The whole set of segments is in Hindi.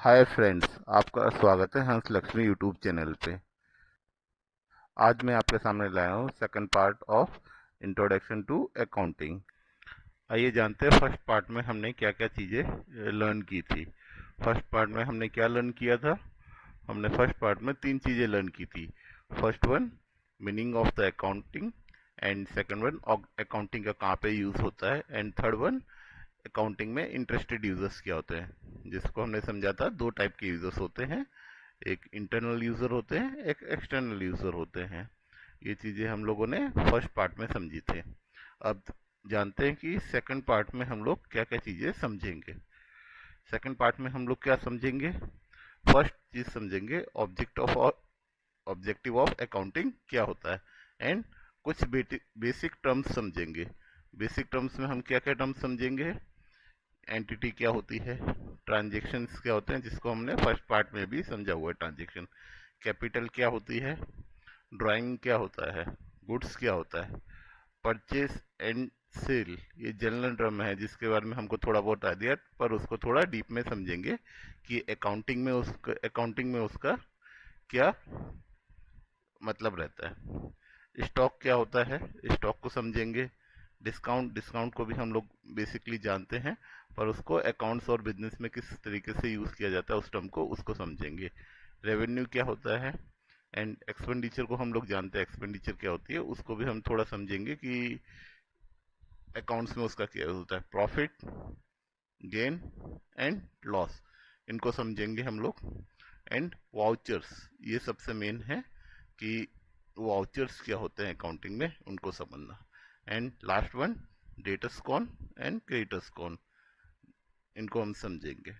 हाय फ्रेंड्स, आपका स्वागत है हंस लक्ष्मी यूट्यूब चैनल पे। आज मैं आपके सामने लाया हूँ second part of introduction to accounting. आइए जानते हैं फर्स्ट पार्ट में हमने क्या क्या चीज़ें लर्न की थी। फर्स्ट पार्ट में हमने क्या लर्न किया था? हमने फर्स्ट पार्ट में तीन चीज़ें लर्न की थी। First one, meaning of the accounting, and second one, accounting का कहाँ पे यूज़ होता है, एंड थर्ड वन, अकाउंटिंग में इंटरेस्टेड यूजर्स क्या होते हैं, जिसको हमने समझा था दो टाइप के यूजर्स होते हैं। एक इंटरनल यूजर होते हैं, एक एक्सटर्नल यूजर होते हैं। ये चीजें हम लोगों ने फर्स्ट पार्ट में समझी थे। अब जानते हैं कि सेकंड पार्ट में हम लोग क्या क्या चीजें समझेंगे। सेकंड पार्ट में हम लोग क्या समझेंगे? फर्स्ट चीज समझेंगे ऑब्जेक्टिव ऑफ अकाउंटिंग क्या होता है, एंड कुछ बेसिक टर्म्स समझेंगे। बेसिक टर्म्स में हम क्या क्या टर्म्स समझेंगे? एंटिटी क्या होती है, ट्रांजेक्शन्स क्या होते हैं, जिसको हमने फर्स्ट पार्ट में भी समझा हुआ है ट्रांजेक्शन। कैपिटल क्या होती है, ड्राइंग क्या होता है, गुड्स क्या होता है, परचेस एंड सेल, ये जनरल टर्म है जिसके बारे में हमको थोड़ा बहुत आइडिया, पर उसको थोड़ा डीप में समझेंगे कि अकाउंटिंग में उसका क्या मतलब रहता है। स्टॉक क्या होता है, स्टॉक को समझेंगे। डिस्काउंट को भी हम लोग बेसिकली जानते हैं, पर उसको अकाउंट्स और बिजनेस में किस तरीके से यूज किया जाता है उस टर्म को, उसको समझेंगे। रेवेन्यू क्या होता है, एंड एक्सपेंडिचर को हम लोग जानते हैं, एक्सपेंडिचर क्या होती है उसको भी हम थोड़ा समझेंगे कि अकाउंट्स में उसका क्या होता है। प्रॉफिट, गेन एंड लॉस, इनको समझेंगे हम लोग। एंड वाउचर्स, ये सबसे मेन है कि वाउचर्स क्या होते हैं अकाउंटिंग में, उनको समझना। एंड लास्ट वन, डेटर्स कौन एंड क्रेडिटर्स कौन, इनको हम समझेंगे।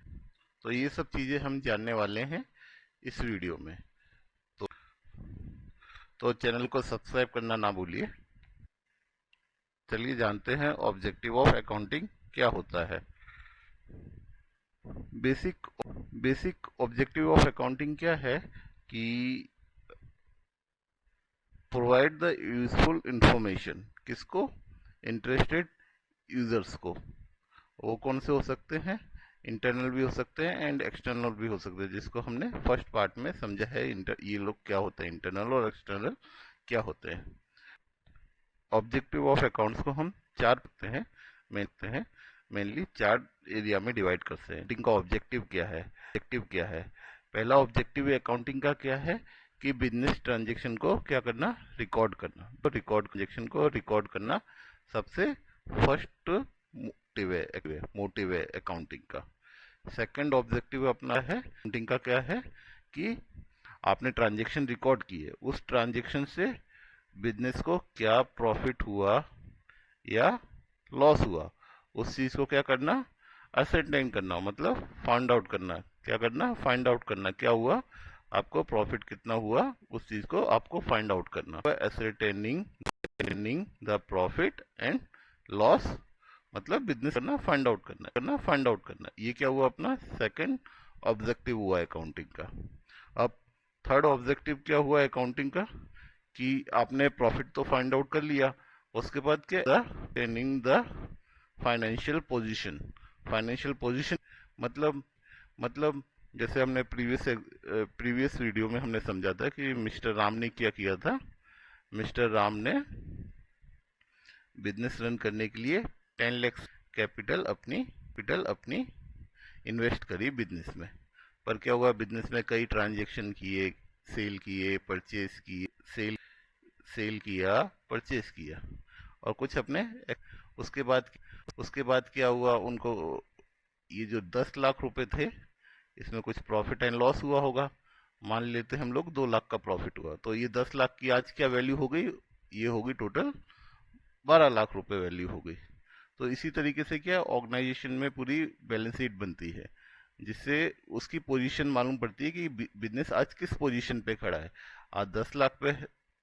तो ये सब चीज़ें हम जानने वाले हैं इस वीडियो में। तो चैनल को सब्सक्राइब करना ना भूलिए। चलिए जानते हैं ऑब्जेक्टिव ऑफ अकाउंटिंग क्या होता है। Basic basic objective of accounting क्या है कि प्रोवाइड द यूजफुल इंफॉर्मेशन, किसको? इंटरेस्टेड यूजर्स को। वो कौन से हो सकते हैं? इंटरनल भी हो सकते हैं एंड एक्सटर्नल भी हो सकते हैं, जिसको हमने फर्स्ट पार्ट में समझा है। ये लोग क्या होते हैं, इंटरनल और एक्सटर्नल क्या होते हैं। ऑब्जेक्टिव ऑफ अकाउंट्स को हम चार देखते हैं मेनली चार एरिया में डिवाइड करते हैं। अकाउंटिंग का ऑब्जेक्टिव क्या है? पहला ऑब्जेक्टिव अकाउंटिंग का क्या है कि बिजनेस ट्रांजेक्शन को क्या करना, रिकॉर्ड करना। तो रिकॉर्ड ट्रांजेक्शन को रिकॉर्ड करना सबसे फर्स्ट मोटिव है अकाउंटिंग का। सेकंड ऑब्जेक्टिव अपना है अकाउंटिंग का क्या है कि आपने ट्रांजेक्शन रिकॉर्ड की है, उस ट्रांजेक्शन से बिजनेस को क्या प्रॉफिट हुआ या लॉस हुआ, उस चीज को क्या करना, असरटेन करना, मतलब फाइंड आउट करना। क्या करना? फाइंड आउट करना क्या हुआ, आपको प्रॉफिट कितना हुआ, उस चीज को आपको फाइंड आउट करना। Ascertaining the profit and loss, मतलब बिजनेस करना, फाइंड आउट करना। ये क्या हुआ, अपना सेकंड ऑब्जेक्टिव हुआ अकाउंटिंग का। अब थर्ड ऑब्जेक्टिव क्या हुआ अकाउंटिंग का कि आपने प्रॉफिट तो फाइंड आउट कर लिया, उसके बाद क्या, tending the financial position. Financial position मतलब मतलब जैसे हमने प्रीवियस वीडियो में हमने समझा था कि मिस्टर राम ने क्या किया था। मिस्टर राम ने बिजनेस रन करने के लिए 10 लाख कैपिटल अपनी इन्वेस्ट करी बिजनेस में। पर क्या हुआ, बिजनेस में कई ट्रांजेक्शन किए, सेल किए, परचेज किए, सेल किया, परचेज किया, और कुछ अपने उसके बाद क्या हुआ उनको, ये जो 10 लाख रुपए थे, इसमें कुछ प्रॉफिट एंड लॉस हुआ होगा। मान लेते हैं हम लोग 2 लाख का प्रॉफिट हुआ, तो ये 10 लाख की आज क्या वैल्यू हो गई, ये होगी टोटल 12 लाख रुपए वैल्यू हो गई। तो इसी तरीके से क्या ऑर्गेनाइजेशन में पूरी बैलेंस शीट बनती है, जिससे उसकी पोजीशन मालूम पड़ती है कि बिजनेस आज किस पोजीशन पे खड़ा है। आज 10 लाख पे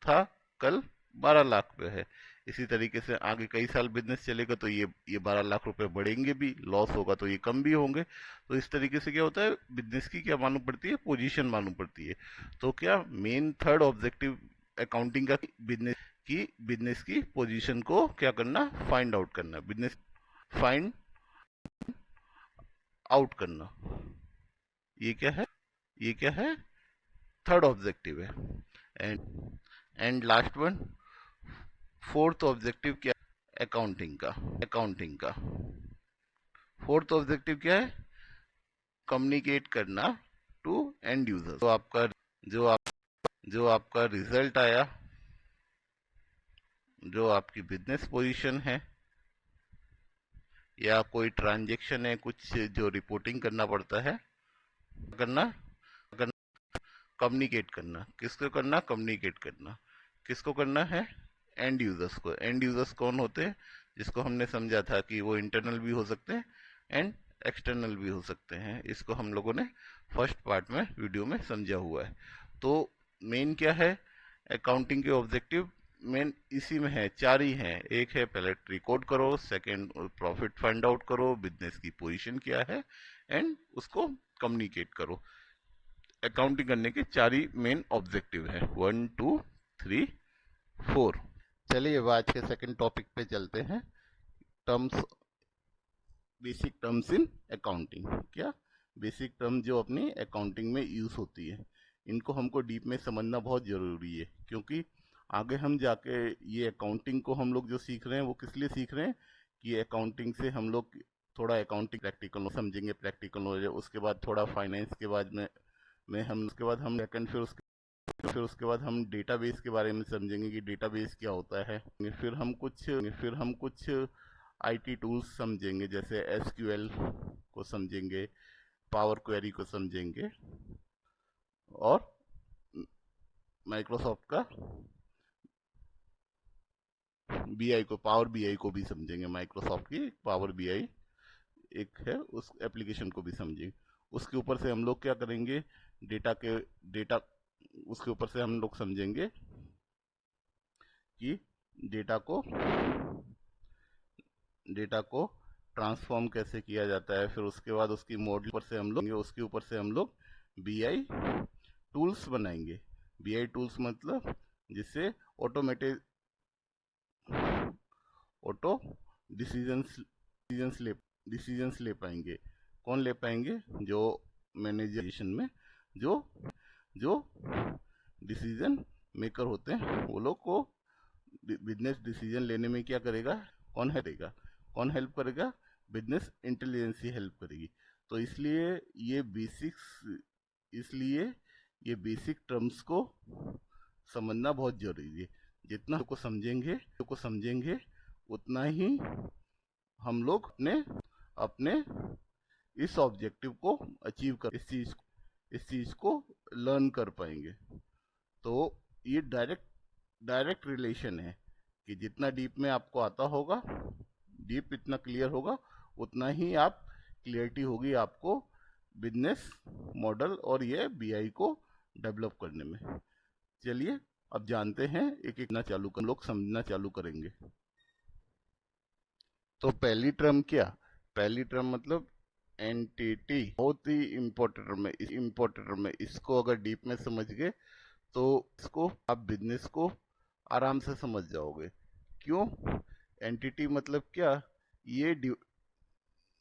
था, कल 12 लाख पे है। इसी तरीके से आगे कई साल बिजनेस चलेगा तो ये 12 लाख रुपए बढ़ेंगे भी, लॉस होगा तो ये कम भी होंगे। तो इस तरीके से क्या होता है, बिजनेस की क्या मालूम पड़ती है, पोजीशन मालूम पड़ती है। तो क्या मेन थर्ड ऑब्जेक्टिव अकाउंटिंग का बिजनेस की पोजीशन को क्या करना, फाइंड आउट करना, बिजनेस फाइंड आउट करना। ये क्या है, ये क्या है, थर्ड ऑब्जेक्टिव है। And and last one, fourth objective क्या, अकाउंटिंग का, अकाउंटिंग का फोर्थ ऑब्जेक्टिव क्या है, कम्युनिकेट करना टू एंड यूजर। जो आप जो आपका रिजल्ट आया, जो आपकी बिजनेस पोजीशन है, या कोई ट्रांजेक्शन है, कुछ जो रिपोर्टिंग करना पड़ता है, करना कम्युनिकेट करना, किसको करना, कम्युनिकेट करना, किसको करना है, एंड यूजर्स को। एंड यूजर्स कौन होते हैं, जिसको हमने समझा था कि वो इंटरनल भी हो सकते हैं एंड एक्सटर्नल भी हो सकते हैं। इसको हम लोगों ने फर्स्ट पार्ट में वीडियो में समझा हुआ है। तो मेन क्या है, अकाउंटिंग के ऑब्जेक्टिव मेन इसी में है, चार ही हैं। एक है पहले रिकॉर्ड करो, सेकंड प्रॉफिट फाइंड आउट करो, बिजनेस की पोजीशन क्या है, एंड उसको कम्युनिकेट करो। अकाउंटिंग करने के चार ही मेन ऑब्जेक्टिव है, 1 2 3 4। चलिए अब आज के सेकंड टॉपिक पे चलते हैं, terms, basic terms in accounting. क्या बेसिक टर्म जो अपनी अकाउंटिंग में यूज होती है, इनको हमको डीप में समझना बहुत जरूरी है, क्योंकि आगे हम जाके ये अकाउंटिंग को हम लोग जो सीख रहे हैं वो किस लिए सीख रहे हैं, कि अकाउंटिंग से हम लोग थोड़ा अकाउंटिंग प्रैक्टिकल समझेंगे, प्रैक्टिकल नॉलेज, उसके बाद थोड़ा फाइनेंस के बाद में हम उसके बाद हम सेकंड, फिर उसके बाद हम डेटाबेस के बारे में समझेंगे कि डेटाबेस क्या होता है। फिर हम कुछ आईटी टूल्स समझेंगे, जैसे एसक्यूएल को समझेंगे, पावर क्वेरी को समझेंगे, और माइक्रोसॉफ्ट का बीआई को, पावर बीआई को भी समझेंगे। माइक्रोसॉफ्ट की पावर बीआई एक है, उस एप्लीकेशन को भी समझेंगे। उसके ऊपर से हम लोग क्या करेंगे, डेटा उसके ऊपर से हम लोग समझेंगे कि डेटा को डेटा को ट्रांसफॉर्म कैसे किया जाता है। फिर उसके बाद उसकी मॉडल पर से हम लोग, उसके ऊपर से हम लोग बीआई टूल्स बनाएंगे। बीआई टूल्स मतलब जिससे ऑटोमेटेड ऑटो डिसीजंस डिसीजंस ले पाएंगे। कौन ले पाएंगे, जो मैनेजर में जो जो डिसीजन मेकर होते हैं, वो लोग को बिजनेस डिसीजन लेने में क्या करेगा, कौन हेल्प करेगा, बिजनेस इंटेलिजेंस ही हेल्प करेगी। तो इसलिए ये बेसिक टर्म्स को समझना बहुत जरूरी है। जितना को समझेंगे उतना ही हम लोग अपने अपने इस ऑब्जेक्टिव को अचीव कर, इस चीज को लर्न कर पाएंगे। तो ये डायरेक्ट रिलेशन है, कि जितना डीप में आपको आता होगा, डीप इतना क्लियर होगा, उतना ही आप क्लियरिटी होगी आपको बिजनेस मॉडल और ये बीआई को डेवलप करने में। चलिए अब जानते हैं, एक एक ना चालू कर, लोग समझना चालू करेंगे। तो पहली टर्म क्या, पहली टर्म मतलब एंटिटी, बहुत ही इम्पोर्टेंट टर्म है। इसको अगर डीप में समझ गए तो इसको आप बिजनेस को आराम से समझ जाओगे। क्यों, एंटिटी मतलब क्या, ये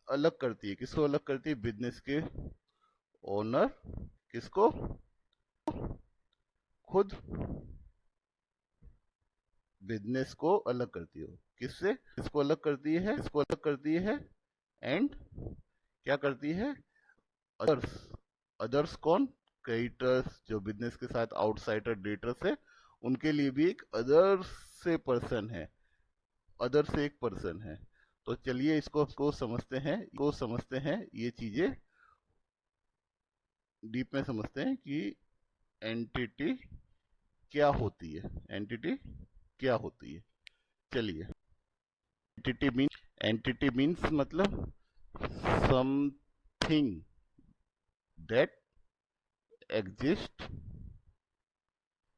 अलग करती है, किसको अलग करती है, बिजनेस के ओनर, किसको, खुद बिजनेस को अलग करती है, किससे, इसको अलग करती है, एंड क्या करती है, अदर्स। अदर्स कौन, क्रेडिटर्स, जो बिजनेस के साथ आउटसाइडर डेटर्स है, उनके लिए भी एक अदर्स से पर्सन है, अदर से एक पर्सन है। तो चलिए इसको समझते हैं ये चीजें डीप में समझते हैं कि एंटिटी क्या होती है, एंटिटी क्या होती है। चलिए, एंटिटी मीन्स मतलब something that exist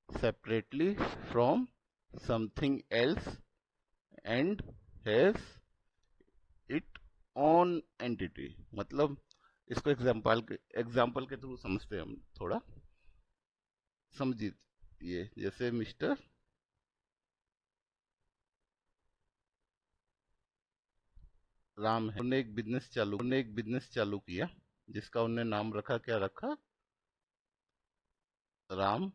separately from something else and has its own entity। मतलब इसको एग्जाम्पल के थ्रू समझते हैं हम थोड़ा, समझिए। ये जैसे मिस्टर राम है, उन्होंने एक बिजनेस चालू किया, जिसका उनने नाम रखा, क्या रखा, राम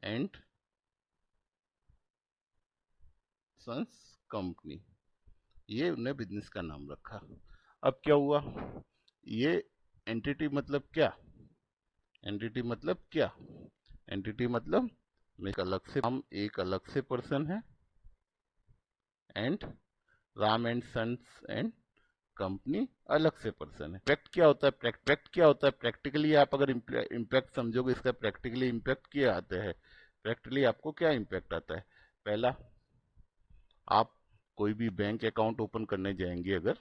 एंड सन्स कंपनी, ये उनने बिजनेस का नाम रखा। अब क्या हुआ, ये एंटिटी मतलब क्या, एंटिटी मतलब क्या, एंटिटी मतलब एक अलग से, हम एक अलग से पर्सन है, and Ram and sons and company अलग से पर्सन है। इम्पैक्ट क्या होता है, इम्पैक्ट क्या होता है, प्रैक्टिकली आप अगर इम्पैक्ट समझोगे, इसका प्रैक्टिकली इम्पैक्ट क्या आता है, प्रैक्टिकली आपको क्या इम्पैक्ट आता है। पहला, आप कोई भी बैंक अकाउंट ओपन करने जाएंगे अगर,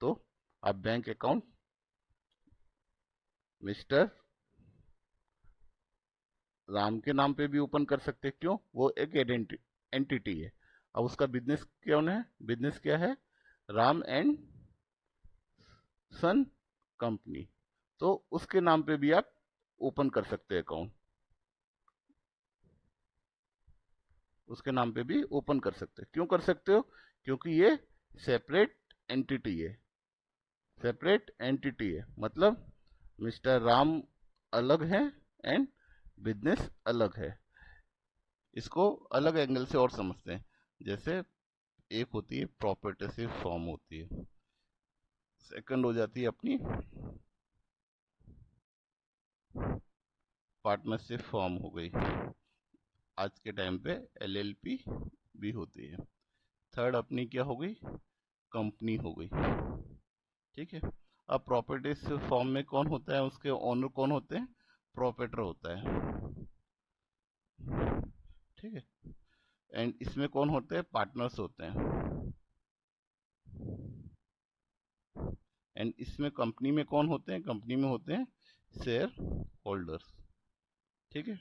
तो आप बैंक अकाउंट मिस्टर राम के नाम पे भी ओपन कर सकते हैं। क्यों, वो एक एंटिटी है। अब उसका बिजनेस कौन है, बिजनेस क्या है, राम एंड सन कंपनी, तो उसके नाम पे भी आप ओपन कर सकते हैं अकाउंट, उसके नाम पे भी ओपन कर सकते हैं। क्यों कर सकते हो, क्योंकि ये सेपरेट एंटिटी है, सेपरेट एंटिटी है, मतलब मिस्टर राम अलग है एंड बिजनेस अलग है। इसको अलग एंगल से और समझते हैं। जैसे एक होती है प्रॉपर्टी फॉर्म होती है, सेकंड हो जाती है अपनी पार्टनरशिप फॉर्म हो गई, आज के टाइम पे एलएलपी भी होती है। थर्ड अपनी क्या हो गई, कंपनी हो गई। ठीक है। अब प्रॉपर्टीज फॉर्म में कौन होता है, उसके ओनर कौन होते हैं, प्रोपेटर होता है। ठीक है। एंड इसमें कौन होते हैं, पार्टनर्स होते हैं। एंड इसमें कंपनी में कौन होते हैं, कंपनी में होते हैं शेयर होल्डर्स। ठीक है।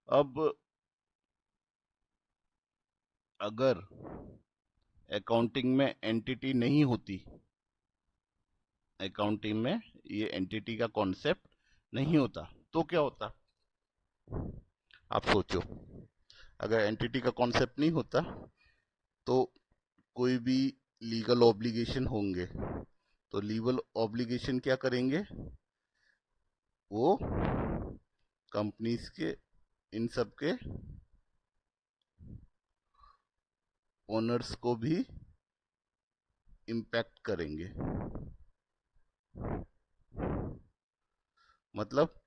अब अगर अकाउंटिंग में एंटिटी नहीं होती, अकाउंटिंग में ये एंटिटी का कॉन्सेप्ट नहीं होता, तो क्या होता, आप सोचो। अगर एंटिटी का कॉन्सेप्ट नहीं होता तो कोई भी लीगल ऑब्लिगेशन होंगे, तो लीगल ऑब्लिगेशन क्या करेंगे, वो कंपनीज के, इन सब के ओनर्स को भी इम्पैक्ट करेंगे। मतलब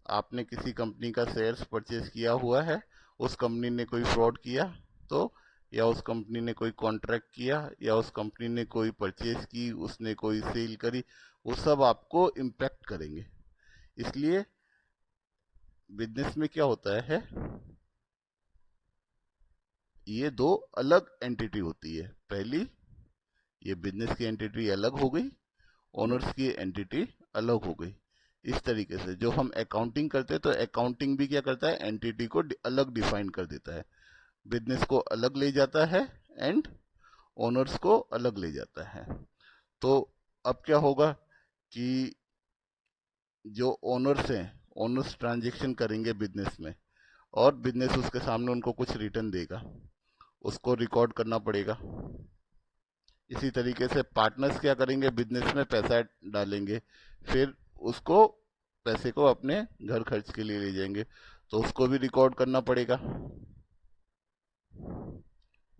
आपने किसी कंपनी का शेयर्स परचेज किया हुआ है, उस कंपनी ने कोई फ्रॉड किया तो, या उस कंपनी ने कोई कॉन्ट्रैक्ट किया, या उस कंपनी ने कोई परचेज की, उसने कोई सेल करी, वो सब आपको इम्पैक्ट करेंगे। इसलिए बिजनेस में क्या होता है, ये दो अलग एंटिटी होती है। पहली, ये बिजनेस की एंटिटी अलग हो गई, ओनर्स की एंटिटी अलग हो गई। इस तरीके से जो हम अकाउंटिंग करते हैं, तो अकाउंटिंग भी क्या करता है, एंटिटी को अलग डिफाइन कर देता है, बिजनेस को अलग ले जाता है एंड ओनर्स को अलग ले जाता है। तो अब क्या होगा कि जो ओनर्स हैं, ओनर्स ट्रांजेक्शन करेंगे बिजनेस में, और बिजनेस उसके सामने उनको कुछ रिटर्न देगा, उसको रिकॉर्ड करना पड़ेगा। इसी तरीके से पार्टनर्स क्या करेंगे, बिजनेस में पैसा डालेंगे, फिर उसको, पैसे को अपने घर खर्च के लिए ले जाएंगे, तो उसको भी रिकॉर्ड करना पड़ेगा,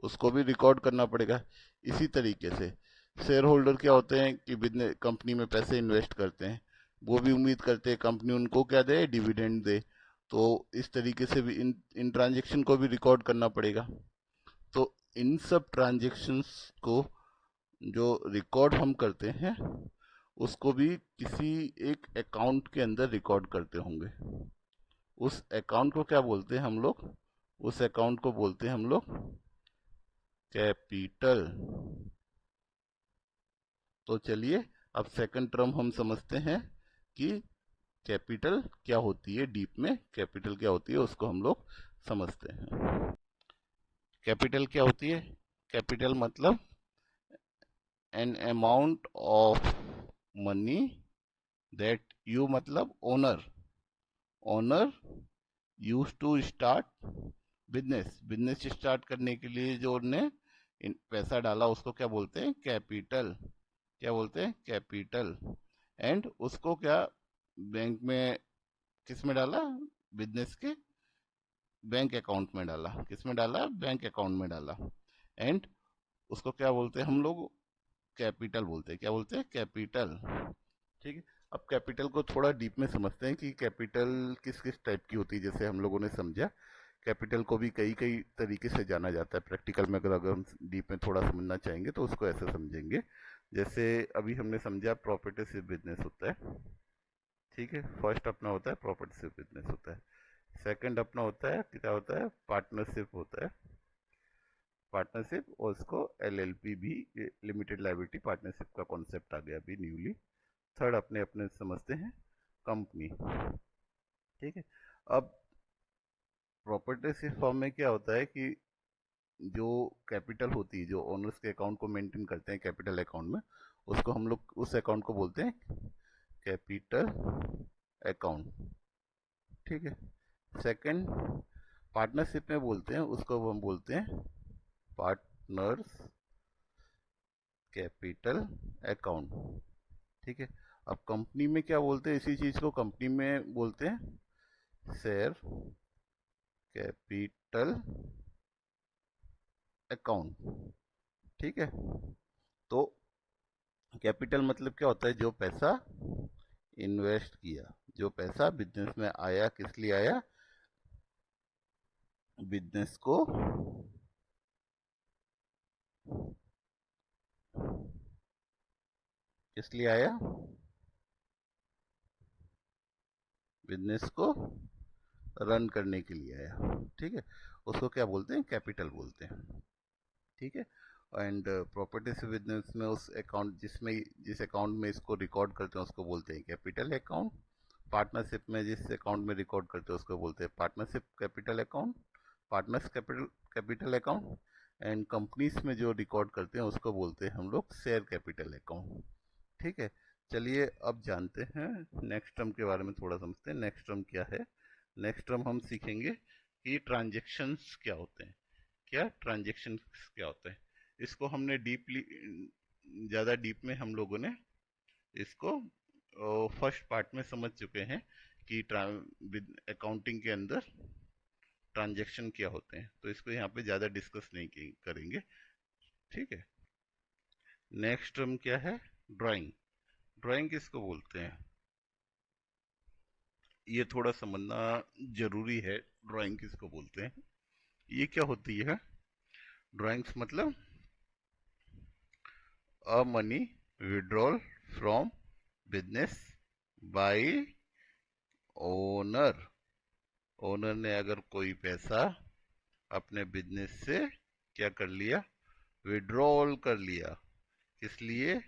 उसको भी रिकॉर्ड करना पड़ेगा। इसी तरीके से शेयर होल्डर क्या होते हैं कि बिजनेस कंपनी में पैसे इन्वेस्ट करते हैं, वो भी उम्मीद करते हैं कंपनी उनको क्या दे, डिविडेंड दे। तो इस तरीके से भी इन इन ट्रांजेक्शन को भी रिकॉर्ड करना पड़ेगा। तो इन सब ट्रांजेक्शन्स को जो रिकॉर्ड हम करते हैं, उसको भी किसी एक अकाउंट के अंदर रिकॉर्ड करते होंगे। उस अकाउंट को क्या बोलते हैं हम लोग, उस अकाउंट को बोलते हैं हम लोग कैपिटल। तो चलिए अब सेकंड टर्म हम समझते हैं कि कैपिटल क्या होती है, डीप में कैपिटल क्या होती है उसको हम लोग समझते हैं। कैपिटल क्या होती है, कैपिटल मतलब an amount of money that you, मतलब owner, owner use to start business, business start करने के लिए जो उन्होंने पैसा डाला उसको क्या बोलते हैं, कैपिटल। क्या बोलते हैं, कैपिटल। एंड उसको क्या, बैंक में किस में डाला, बिजनेस के बैंक अकाउंट में डाला, किस में डाला, बैंक अकाउंट में डाला। एंड उसको क्या बोलते हैं हम लोग, कैपिटल बोलते हैं। क्या बोलते हैं, कैपिटल। ठीक है। अब कैपिटल को थोड़ा डीप में समझते हैं कि कैपिटल किस किस टाइप की होती है। जैसे हम लोगों ने समझा, कैपिटल को भी कई कई तरीके से जाना जाता है। प्रैक्टिकल में अगर अगर हम डीप में थोड़ा समझना चाहेंगे तो उसको ऐसे समझेंगे। जैसे अभी हमने समझा प्रॉपर्टी से बिजनेस होता है। ठीक है, फर्स्ट अपना होता है प्रॉपर्टी से बिजनेस होता है। सेकंड अपना होता है, क्या होता है, पार्टनरशिप होता है। पार्टनरशिप, और उसको एलएलपी भी, लिमिटेड लायबिलिटी पार्टनरशिप का कॉन्सेप्ट आ गया अभी न्यूली। थर्ड अपने अपने समझते हैं, कंपनी। ठीक है। अब प्रॉपर्टीशिप फॉर्म में क्या होता है कि जो कैपिटल होती है, जो ओनर्स के अकाउंट को मेंटेन करते हैं कैपिटल अकाउंट में, उसको हम लोग उस अकाउंट को बोलते हैं कैपिटल अकाउंट। ठीक है। सेकंड, पार्टनरशिप में बोलते हैं उसको, हम बोलते हैं पार्टनर्स कैपिटल अकाउंट। ठीक है। अब कंपनी में क्या बोलते हैं, इसी चीज को कंपनी में बोलते हैं शेयर कैपिटल अकाउंट। ठीक है। तो कैपिटल मतलब क्या होता है, जो पैसा इन्वेस्ट किया, जो पैसा बिजनेस में आया, किस लिए आया, बिजनेस को, किस लिए आया, बिजनेस को रन करने के लिए आया। ठीक है। उसको क्या बोलते हैं, कैपिटल बोलते हैं। ठीक है। एंड प्रॉपर्टी से बिजनेस में उस अकाउंट जिसमें, जिस अकाउंट में इसको रिकॉर्ड करते हैं उसको बोलते हैं कैपिटल अकाउंट। पार्टनरशिप में जिस अकाउंट में रिकॉर्ड करते हैं उसको बोलते हैं partnership capital account, partners capital capital account. And companies में जो रिकॉर्ड करते हैं उसको बोलते हैं हम लोग शेयर कैपिटल अकाउंट। ठीक है। चलिए अब जानते हैं नेक्स्ट टर्म के बारे में, थोड़ा समझते हैं नेक्स्ट टर्म क्या है। नेक्स्ट टर्म हम सीखेंगे कि ट्रांजेक्शन्स क्या होते हैं। क्या ट्रांजेक्शन्स क्या होते हैं, इसको हमने डीपली, ज़्यादा डीप में हम लोगों ने इसको फर्स्ट पार्ट में समझ चुके हैं कि अकाउंटिंग के अंदर ट्रांजैक्शन क्या होते हैं, तो इसको यहाँ पे ज़्यादा डिस्कस नहीं करेंगे। ठीक है। नेक्स्ट टर्म क्या है, ड्राइंग। ड्राइंग किसको बोलते हैं, ये थोड़ा समझना जरूरी है। ड्राइंग किसको बोलते हैं, ये क्या होती है, ड्राइंग्स मतलब a money withdrawal from business by owner. Owner ने अगर कोई पैसा अपने बिजनेस से क्या कर लिया, विड्रॉल कर लिया, किस लिए,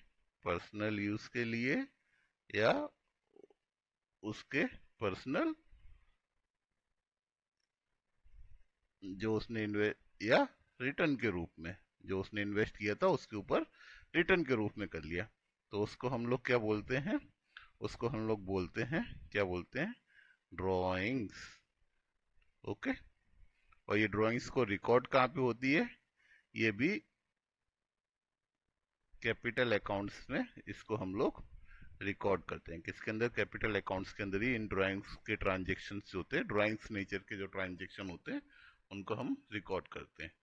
पर्सनल यूज के लिए, या उसके पर्सनल, जो उसने इन्वेस्ट, या रिटर्न के रूप में, जो उसने इन्वेस्ट किया था उसके ऊपर रिटर्न के रूप में कर लिया, तो उसको हम लोग क्या बोलते हैं, उसको हम लोग बोलते हैं, क्या बोलते हैं, ड्राइंग्स। ओके। और ये ड्राइंग्स को रिकॉर्ड कहाँ पे होती है, ये भी कैपिटल अकाउंट्स में इसको हम लोग रिकॉर्ड करते हैं। किसके अंदर, कैपिटल अकाउंट्स के अंदर ही इन ड्राइंग्स के ट्रांजेक्शन्स जो होते हैं, ड्राइंग्स नेचर के जो ट्रांजेक्शन होते हैं उनको हम रिकॉर्ड करते हैं।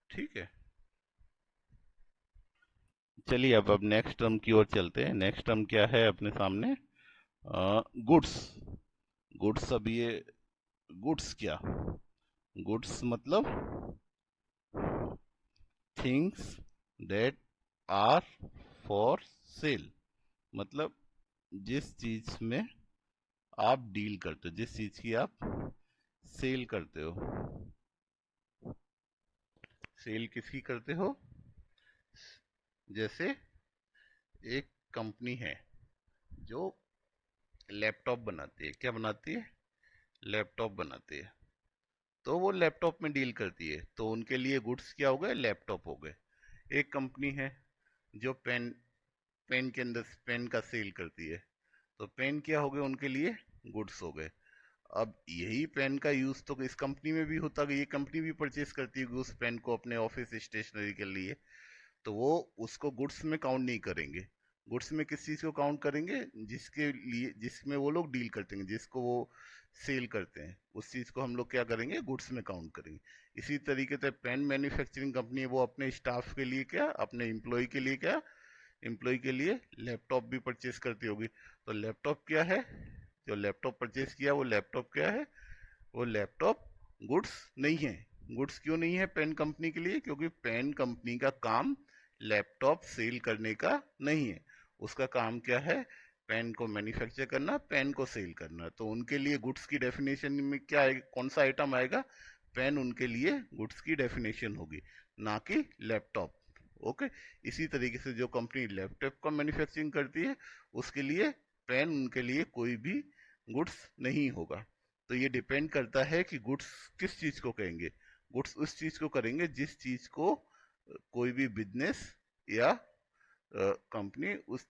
ठीक है। चलिए अब नेक्स्ट टर्म की ओर चलते हैं। नेक्स्ट टर्म क्या है अपने सामने, गुड्स। गुड्स, अब ये गुड्स क्या, गुड्स मतलब things that are for sale. मतलब जिस चीज में आप डील करते हो, जिस चीज की आप सेल करते हो। सेल किसकी करते हो, जैसे एक कंपनी है जो लैपटॉप बनाती है, क्या बनाती है, लैपटॉप बनाती है, तो वो लैपटॉप में डील करती है, तो उनके लिए गुड्स क्या हो गए, लैपटॉप हो गए। एक कंपनी है जो पेन, पेन के अंदर पेन का सेल करती है, तो पेन क्या हो गए उनके लिए, गुड्स हो गए। अब यही पेन का यूज तो इस कंपनी में भी होता है, ये कंपनी भी परचेज करती है उस पेन को अपने ऑफिस स्टेशनरी के लिए, तो वो उसको गुड्स में काउंट नहीं करेंगे, गुड्स में किस चीज को काउंट करेंगे, जिसके लिए जिसमें वो लोग डील करते हैं, जिसको वो सेल करते हैं, उस चीज को हम लोग क्या करेंगे, गुड्स में काउंट करेंगे। इसी तरीके से पेन मैन्युफैक्चरिंग कंपनी है, वो अपने स्टाफ के लिए क्या, अपने एम्प्लॉय के लिए क्या, एम्प्लॉय के लिए लैपटॉप भी परचेस करती होगी। तो लैपटॉप क्या है, जो लैपटॉप परचेस किया वो लैपटॉप क्या है, वो लैपटॉप गुड्स नहीं है। गुड्स क्यों नहीं है पेन कंपनी के लिए, क्योंकि पेन कंपनी का काम लैपटॉप सेल करने का नहीं है। उसका काम क्या है, पेन को मैन्युफैक्चर करना, पेन को सेल करना। तो उनके लिए गुड्स की डेफिनेशन में क्या आएगा, कौन सा आइटम आएगा, पेन उनके लिए गुड्स की डेफिनेशन होगी, ना कि लैपटॉप। ओके। इसी तरीके से जो कंपनी लैपटॉप का मैन्युफैक्चरिंग करती है, उसके लिए पेन उनके लिए कोई भी गुड्स नहीं होगा। तो ये डिपेंड करता है कि गुड्स किस चीज को कहेंगे। गुड्स उस चीज को करेंगे जिस चीज को कोई भी बिजनेस या कंपनी उस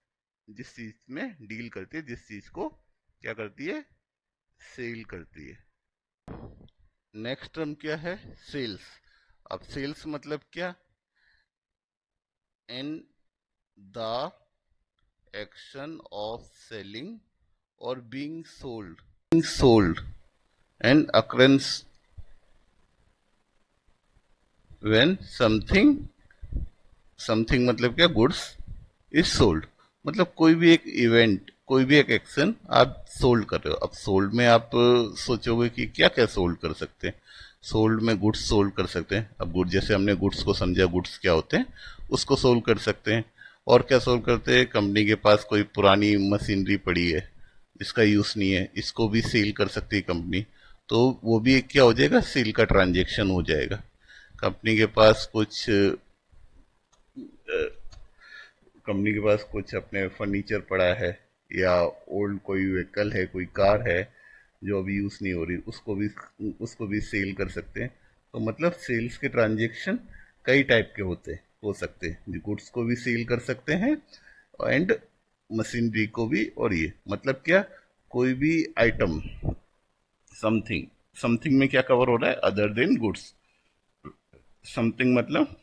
जिस चीज में डील करती है, जिस चीज को क्या करती है, सेल करती है। नेक्स्ट टर्म क्या है, सेल्स। अब सेल्स मतलब क्या, in the action of selling और being sold and occurrence when something, something मतलब क्या, गुड्स इज सोल्ड। मतलब कोई भी एक इवेंट, कोई भी एक एक्शन आप सोल्ड कर रहे हो। अब सोल्ड में आप सोचोगे कि क्या क्या सोल्ड कर सकते हैं। सोल्ड में गुड्स सोल्ड कर सकते हैं। अब गुड जैसे हमने गुड्स को समझा, गुड्स क्या होते हैं, उसको सोल्व कर सकते हैं। और क्या सोल्व करते हैं, कंपनी के पास कोई पुरानी मशीनरी पड़ी है जिसका यूज नहीं है, इसको भी सेल कर सकती है कंपनी। तो वो भी एक क्या हो जाएगा, सेल का ट्रांजेक्शन हो जाएगा। कंपनी के पास कुछ कंपनी के पास कुछ अपने फर्नीचर पड़ा है, या ओल्ड कोई व्हीकल है, कोई कार है जो अभी यूज नहीं हो रही, उसको भी सेल कर सकते हैं। तो मतलब सेल्स के ट्रांजेक्शन कई टाइप के हो सकते हैं। गुड्स को भी सेल कर सकते हैं एंड मशीनरी को भी। और ये मतलब क्या, कोई भी आइटम, समथिंग, समथिंग में क्या कवर हो रहा है, अदर देन गुड्स। समथिंग मतलब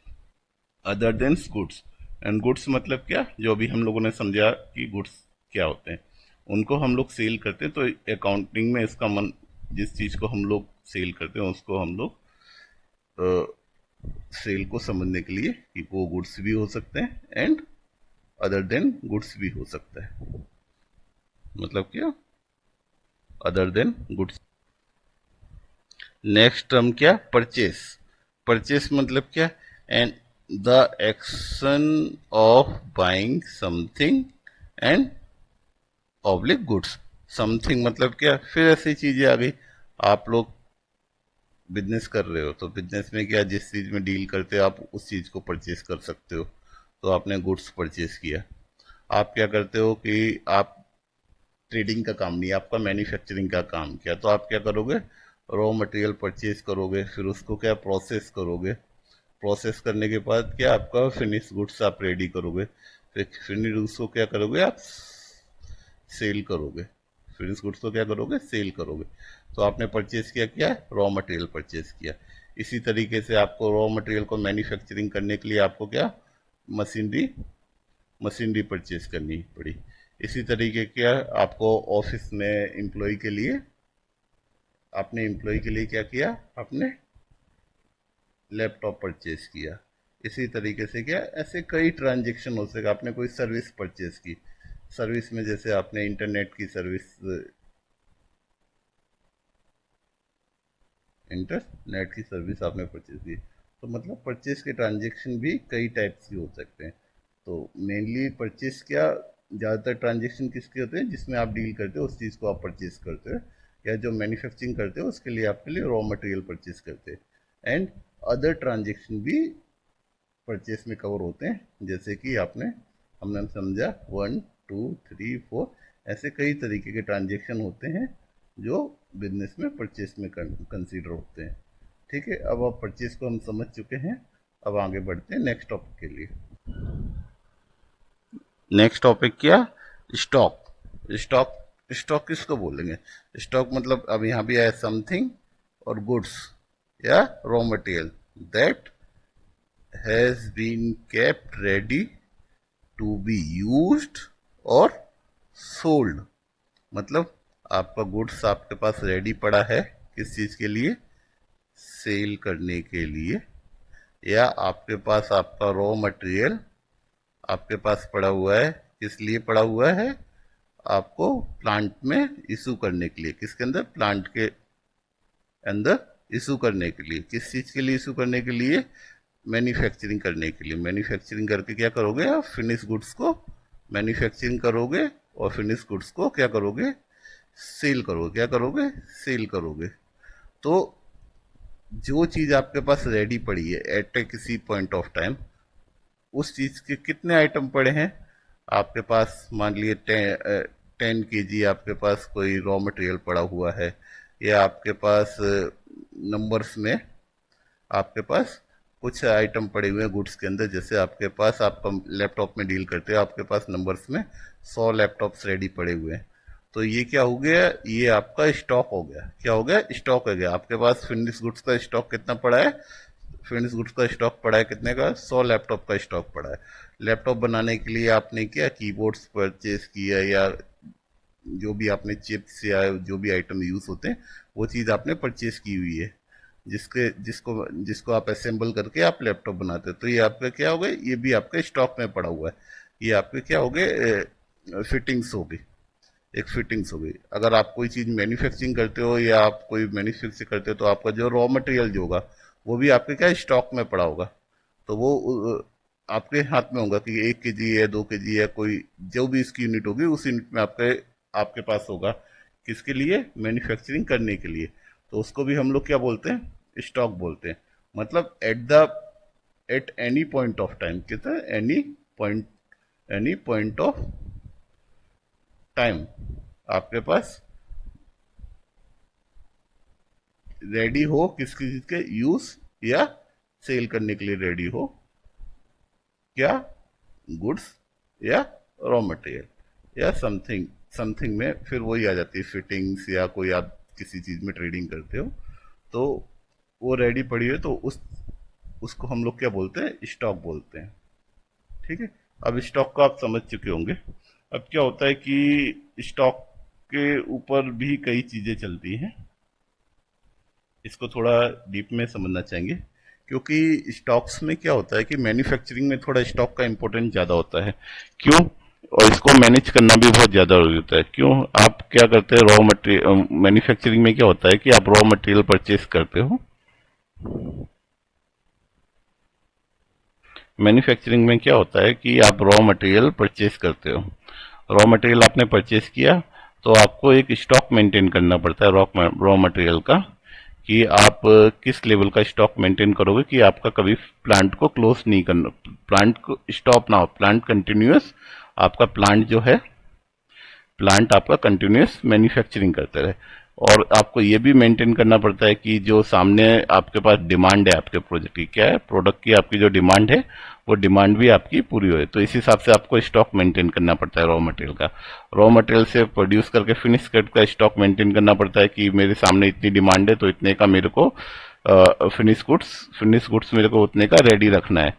other than goods. And goods मतलब क्या, जो अभी हम लोगों ने समझा कि गुड्स क्या होते हैं, उनको हम लोग सेल करते हैं। तो अकाउंटिंग में इसका मन, जिस चीज को हम लोग सेल करते हैं उसको हम लोग सेल को समझने के लिए कि वो गुड्स भी हो सकते हैं एंड अदर देन गुड्स भी हो सकता है। मतलब क्या, other than goods. Next term क्या, परचेस। परचेस मतलब क्या, and the action of buying something and oblique goods. Something मतलब क्या, फिर ऐसी चीजें आ गई। आप लोग बिजनेस कर रहे हो, तो बिजनेस में क्या, जिस चीज में डील करते हो आप उस चीज को परचेस कर सकते हो। तो आपने गुड्स परचेस किया। आप क्या करते हो कि आप ट्रेडिंग का काम नहीं, आपका मैन्युफैक्चरिंग का काम किया, तो आप क्या करोगे, रॉ मटेरियल परचेज करोगे, फिर उसको क्या प्रोसेस करोगे। प्रोसेस करने के बाद क्या, आपका फिनिश गुड्स आप रेडी करोगे। फिर फिनिश गुड्स को क्या करोगे, आप सेल करोगे। फिनिश गुड्स को क्या करोगे, सेल करोगे। तो आपने परचेज किया, क्या, रॉ मटेरियल परचेज किया। इसी तरीके से आपको रॉ मटेरियल को मैन्युफैक्चरिंग करने के लिए आपको क्या, मशीनरी मशीनरी परचेज करनी पड़ी। इसी तरीके क्या, आपको ऑफिस में एम्प्लॉय के लिए, आपने एम्प्लॉय के लिए क्या किया, आपने लैपटॉप परचेज किया। इसी तरीके से क्या, ऐसे कई ट्रांजेक्शन हो सके। आपने कोई सर्विस परचेज की, सर्विस में जैसे आपने इंटरनेट की सर्विस, इंटरनेट की सर्विस आपने परचेज की। तो मतलब परचेज के ट्रांजेक्शन भी कई टाइप्स के हो सकते हैं। तो मेनली परचेज क्या, ज़्यादातर ट्रांजेक्शन किसके होते हैं, जिसमें आप डील करते हो उस चीज़ को आप परचेज करते हो, या जो मैन्युफैक्चरिंग करते हो उसके लिए आपके लिए रॉ मटेरियल परचेज करते हैं। एंड अदर ट्रांजेक्शन भी परचेस में कवर होते हैं, जैसे कि हमने समझा 1 2 3 4, ऐसे कई तरीके के ट्रांजेक्शन होते हैं जो बिजनेस में परचेस में कंसीडर होते हैं। ठीक है, अब परचेस को हम समझ चुके हैं। अब आगे बढ़ते हैं नेक्स्ट टॉपिक के लिए। नेक्स्ट टॉपिक क्या, स्टॉक। स्टॉक, स्टॉक किसको बोलेंगे, स्टॉक मतलब अब यहाँ भी आया समथिंग और गुड्स या raw material that has been kept ready to be used और सोल्ड, मतलब आपका गुड्स आपके पास रेडी पड़ा है किस चीज के लिए, सेल करने के लिए, या आपके पास आपका रॉ मटेरियल आपके पास पड़ा हुआ है, किस लिए पड़ा हुआ है, आपको प्लांट में इशू करने के लिए, किसके अंदर, प्लांट के अंदर इशू करने के लिए, किस चीज के लिए इशू करने के लिए, मैन्युफैक्चरिंग करने के लिए। मैन्युफैक्चरिंग करके क्या करोगे आप, फिनिश गुड्स को मैन्युफैक्चरिंग करोगे और फिनिश गुड्स को क्या करोगे, सेल करोगे, क्या करोगे, सेल करोगे। तो जो चीज आपके पास रेडी पड़ी है एट ए किसी पॉइंट ऑफ टाइम, उस चीज के कितने आइटम पड़े हैं आपके पास, मान लिए 10 kg आपके पास कोई रॉ मटेरियल पड़ा हुआ है, या आपके पास नंबर्स में आपके पास कुछ आइटम पड़े हुए हैं गुड्स के अंदर, जैसे आपके पास आपका लैपटॉप में डील करते हो, आपके पास नंबर्स में 100 लैपटॉप्स रेडी पड़े हुए हैं। तो ये क्या हो गया, ये आपका स्टॉक हो गया, क्या हो गया, स्टॉक हो गया। आपके पास फिनिश गुड्स का स्टॉक कितना पड़ा है, फिनिश गुड्स का स्टॉक पड़ा है कितने का, 100 लैपटॉप का स्टॉक पड़ा है। लैपटॉप बनाने के लिए आपने क्या कीबोर्ड्स परचेज किया, या जो भी आपने चिप्स या जो भी आइटम यूज होते हैं वो चीज़ आपने परचेज की हुई है, जिसके जिसको जिसको आप असेंबल करके आप लैपटॉप बनाते हो। तो ये आपका क्या हो गए, ये भी आपके स्टॉक में पड़ा हुआ है, ये आपके क्या हो गए, फिटिंग्स हो गई, एक फिटिंग्स हो गई। अगर आप कोई चीज़ मैन्युफैक्चरिंग करते हो या आप कोई मैन्युफैक्चर करते हो तो आपका जो रॉ मटेरियल जो होगा वो भी आपके क्या स्टॉक में पड़ा होगा, तो वो आपके हाथ में होगा कि 1 kg है, 2 kg है, कोई जो भी इसकी यूनिट होगी उस यूनिट में आपके आपके पास होगा, किसके लिए, मैन्युफैक्चरिंग करने के लिए। तो उसको भी हम लोग क्या बोलते हैं, स्टॉक बोलते हैं। मतलब at any point of time, कितना, एनी पॉइंट ऑफ टाइम आपके पास रेडी हो, किसकी चीज के यूज या सेल करने के लिए रेडी हो, क्या, गुड्स या रॉ मटेरियल या समथिंग, समथिंग में फिर वही आ जाती है फिटिंग्स, या कोई आप किसी चीज में ट्रेडिंग करते हो तो वो रेडी पड़ी है, तो उसको हम लोग क्या बोलते हैं, स्टॉक बोलते हैं। ठीक है, अब स्टॉक को आप समझ चुके होंगे। अब क्या होता है कि स्टॉक के ऊपर भी कई चीजें चलती हैं, इसको थोड़ा डीप में समझना चाहेंगे, क्योंकि स्टॉक्स में क्या होता है कि मैन्युफैक्चरिंग में थोड़ा स्टॉक का इंपॉर्टेंस ज़्यादा होता है। क्यों, और इसको मैनेज करना भी बहुत ज़्यादा जरूरी होता है। क्यों, आप क्या करते हैं, रॉ मटेरियल मैन्युफैक्चरिंग में क्या होता है कि आप रॉ मटेरियल परचेज करते हो, मैन्युफैक्चरिंग में क्या होता है कि आप रॉ मटेरियल परचेज करते हो, रॉ मटेरियल आपने परचेज किया तो आपको एक स्टॉक मेंटेन करना पड़ता है रॉ मटेरियल का, कि आप किस लेवल का स्टॉक मेंटेन करोगे कि आपका कभी प्लांट को क्लोज नहीं करना, प्लांट को स्टॉप ना हो, प्लांट कंटिन्यूअस, आपका प्लांट जो है, प्लांट आपका कंटिन्यूअस मैन्युफैक्चरिंग करते रहे। और आपको ये भी मेंटेन करना पड़ता है कि जो सामने आपके पास डिमांड है आपके प्रोजेक्ट की, क्या है, प्रोडक्ट की आपकी जो डिमांड है वो डिमांड भी आपकी पूरी हो। तो इस हिसाब से आपको स्टॉक मेंटेन करना पड़ता है रॉ मटेरियल का। रॉ मटेरियल से प्रोड्यूस करके फिनिश कट का स्टॉक मेंटेन करना पड़ता है कि मेरे सामने इतनी डिमांड है तो इतने का मेरे को फिनिश गुड्स मेरे को उतने का रेडी रखना है।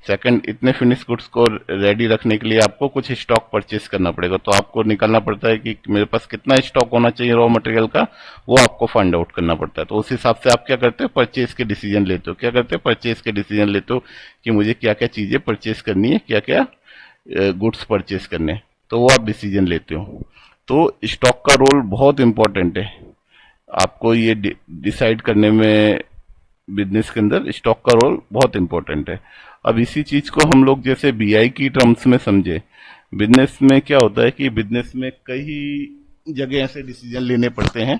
सेकंड, इतने फिनिश गुड्स को रेडी रखने के लिए आपको कुछ स्टॉक परचेज करना पड़ेगा, तो आपको निकालना पड़ता है कि मेरे पास कितना स्टॉक होना चाहिए रॉ मटेरियल का, वो आपको फाइंड आउट करना पड़ता है। तो उस हिसाब से आप क्या करते हो, परचेज के डिसीजन लेते हो, क्या करते हो, परचेज के डिसीजन लेते हो कि मुझे क्या क्या चीजें परचेज करनी है, क्या क्या गुड्स परचेज करने हैं, तो वो आप डिसीजन लेते हो। तो स्टॉक का रोल बहुत इंपॉर्टेंट है आपको ये डिसाइड करने में, बिजनेस के अंदर स्टॉक का रोल बहुत इंपॉर्टेंट है। अब इसी चीज को हम लोग जैसे बीआई की टर्म्स में समझे, बिजनेस में क्या होता है कि बिजनेस में कई जगह ऐसे डिसीजन लेने पड़ते हैं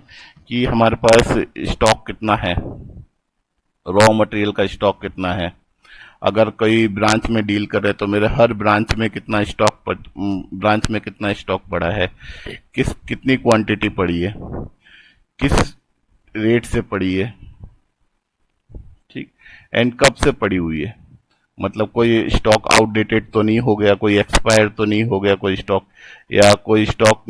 कि हमारे पास स्टॉक कितना है, रॉ मटेरियल का स्टॉक कितना है, अगर कोई ब्रांच में डील कर रहे तो मेरे हर ब्रांच में कितना स्टॉक ब्रांच में कितना स्टॉक पड़ा है, कितनी क्वांटिटी पड़ी है, किस रेट से पड़ी है, ठीक, एंड कब से पड़ी हुई है, मतलब कोई स्टॉक आउटडेटेड तो नहीं हो गया, कोई एक्सपायर तो नहीं हो गया कोई स्टॉक, या कोई स्टॉक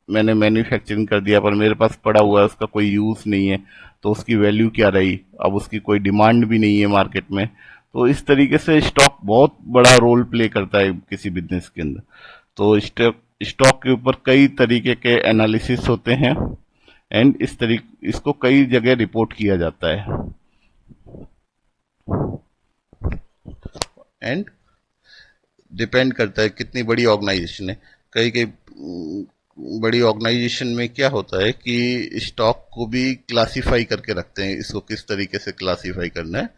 मैंने मैन्युफैक्चरिंग कर दिया पर मेरे पास पड़ा हुआ है, उसका कोई यूज नहीं है, तो उसकी वैल्यू क्या रही, अब उसकी कोई डिमांड भी नहीं है मार्केट में, तो इस तरीके से स्टॉक बहुत बड़ा रोल प्ले करता है किसी बिजनेस के अंदर। तो स्टॉक स्टॉक के ऊपर कई तरीके के एनालिसिस होते हैं, एंड इस तरीके इसको कई जगह रिपोर्ट किया जाता है। एंड डिपेंड करता है कितनी बड़ी ऑर्गेनाइजेशन है। कई कई बड़ी ऑर्गेनाइजेशन में क्या होता है कि स्टॉक को भी क्लासिफाई करके रखते हैं, इसको किस तरीके से क्लासिफाई करना है।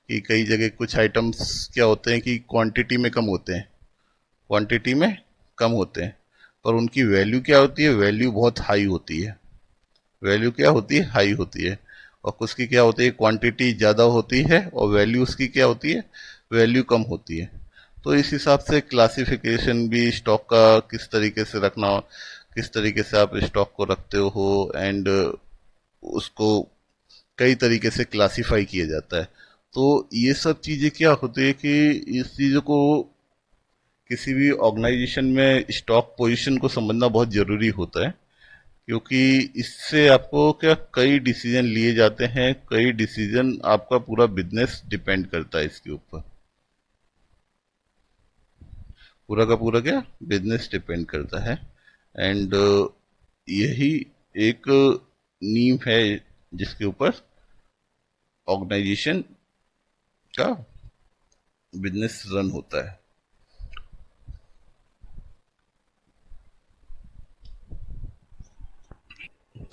कि कई जगह कुछ आइटम्स क्या होते हैं कि क्वांटिटी में कम होते हैं, क्वांटिटी में कम होते हैं, पर उनकी वैल्यू क्या होती है, वैल्यू बहुत हाई होती है। वैल्यू क्या होती है, हाई होती है। और कुछ की क्या होती है, क्वांटिटी ज़्यादा होती है और वैल्यू उसकी क्या होती है, वैल्यू कम होती है। तो इस हिसाब से क्लासिफिकेशन भी स्टॉक का किस तरीके से रखना, किस तरीके से आप स्टॉक को रखते हो, एंड उसको कई तरीके से क्लासिफाई किया जाता है। तो ये सब चीज़ें क्या होती है कि इस चीज़ों को किसी भी ऑर्गेनाइजेशन में स्टॉक पोजीशन को समझना बहुत ज़रूरी होता है। क्योंकि इससे आपको क्या कई डिसीजन लिए जाते हैं, कई डिसीजन आपका पूरा बिजनेस डिपेंड करता है इसके ऊपर। पूरा का पूरा क्या बिजनेस डिपेंड करता है। एंड यही एक नींव है जिसके ऊपर ऑर्गेनाइजेशन का बिजनेस रन होता है।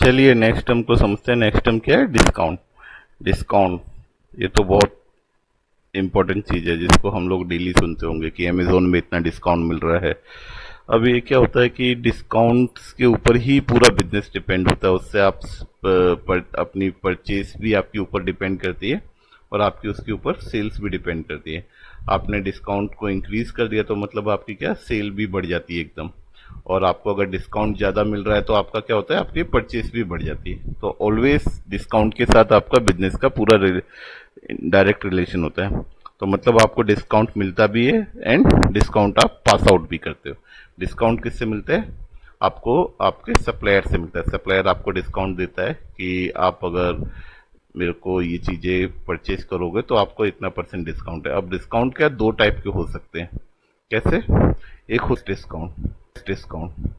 चलिए नेक्स्ट टर्म को समझते हैं। नेक्स्ट टर्म क्या है, डिस्काउंट। डिस्काउंट ये तो बहुत इंपॉर्टेंट चीज है जिसको हम लोग डेली सुनते होंगे कि अमेजोन में इतना डिस्काउंट मिल रहा है। अब ये क्या होता है कि डिस्काउंट्स के ऊपर ही पूरा बिजनेस डिपेंड होता है। उससे आप अपनी परचेज भी आपके ऊपर डिपेंड करती है और आपकी उसके ऊपर सेल्स भी डिपेंड करती है। आपने डिस्काउंट को इंक्रीज कर दिया तो मतलब आपकी क्या सेल भी बढ़ जाती है एकदम। और आपको अगर डिस्काउंट ज़्यादा मिल रहा है तो आपका क्या होता है, आपकी परचेस भी बढ़ जाती है। तो ऑलवेज डिस्काउंट के साथ आपका बिजनेस का पूरा डायरेक्ट रिलेशन होता है। तो मतलब आपको डिस्काउंट मिलता भी है एंड डिस्काउंट आप पास आउट भी करते हो। डिस्काउंट किससे मिलता है, आपको आपके सप्लायर से मिलता है। सप्लायर आपको डिस्काउंट देता है कि आप अगर मेरे को ये चीज़ें परचेज करोगे तो आपको इतना परसेंट डिस्काउंट है। अब डिस्काउंट क्या दो टाइप के हो सकते हैं। कैसे, एक होता है डिस्काउंट डिस्काउंट,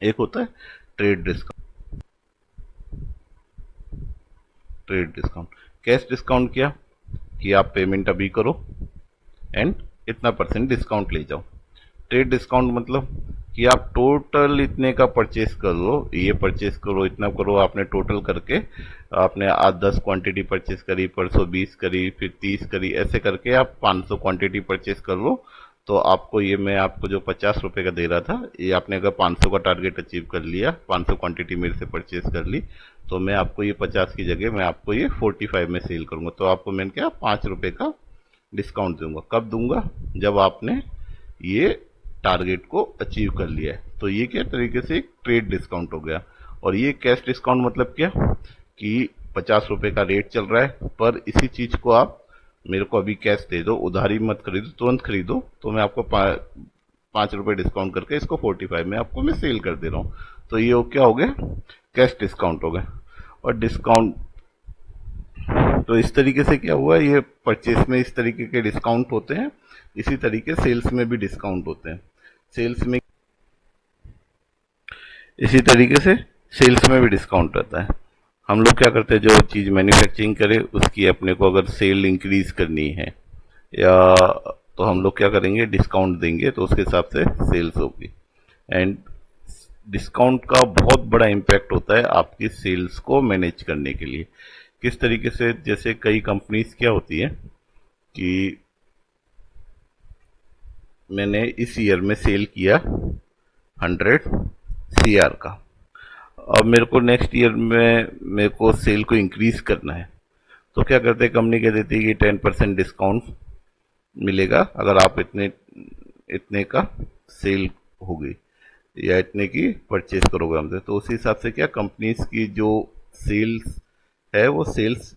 एक होता है trade discount. Trade discount, cash discount क्या कि आप पेमेंट अभी करो एंड इतना परसेंट डिस्काउंट ले जाओ। ट्रेड डिस्काउंट मतलब कि आप टोटल इतने का परचेस कर लो, ये परचेस करो, इतना करो, आपने टोटल करके आपने आज 10 क्वांटिटी परचेस करी, परसों 20 करी, फिर 30 करी, ऐसे करके आप 500 क्वांटिटी परचेस कर लो। तो आपको ये मैं आपको जो 50 रुपए का दे रहा था, ये आपने अगर 500 का टारगेट अचीव कर लिया, 500 क्वांटिटी मेरे से परचेस कर ली, तो मैं आपको ये 50 की जगह मैं आपको ये 45 में सेल करूंगा। तो आपको मैंने क्या 5 रुपए का डिस्काउंट दूंगा। कब दूंगा, जब आपने ये टारगेट को अचीव कर लिया है। तो ये क्या तरीके से एक ट्रेड डिस्काउंट हो गया। और ये कैश डिस्काउंट मतलब क्या कि 50 रुपए का रेट चल रहा है, पर इसी चीज को आप मेरे को अभी कैश दे दो, उधारी मत खरीदो, तुरंत खरीदो, तो मैं आपको 5 रुपए डिस्काउंट करके इसको 45 में आपको मैं सेल कर दे रहा हूँ। तो ये क्या हो गया, कैश डिस्काउंट हो गया। और डिस्काउंट, तो इस तरीके से क्या हुआ, ये परचेस में इस तरीके के डिस्काउंट होते हैं, इसी तरीके सेल्स में भी डिस्काउंट होते हैं। सेल्स में इसी तरीके से सेल्स में भी डिस्काउंट रहता है। हम लोग क्या करते हैं, जो चीज़ मैन्युफैक्चरिंग करे उसकी अपने को अगर सेल इंक्रीज करनी है या, तो हम लोग क्या करेंगे, डिस्काउंट देंगे, तो उसके हिसाब से सेल्स होगी। एंड डिस्काउंट का बहुत बड़ा इम्पैक्ट होता है आपकी सेल्स को मैनेज करने के लिए। किस तरीके से, जैसे कई कंपनीज क्या होती है कि मैंने इस ईयर में सेल किया 100 CR का, अब मेरे को नेक्स्ट ईयर में मेरे को सेल को इंक्रीज करना है। तो क्या करते हैं, कंपनी कह देती है कि 10% डिस्काउंट मिलेगा अगर आप इतने इतने का सेल होगी या इतने की परचेज करोगे हमसे। तो उसी हिसाब से क्या कंपनीज की जो सेल्स है वो सेल्स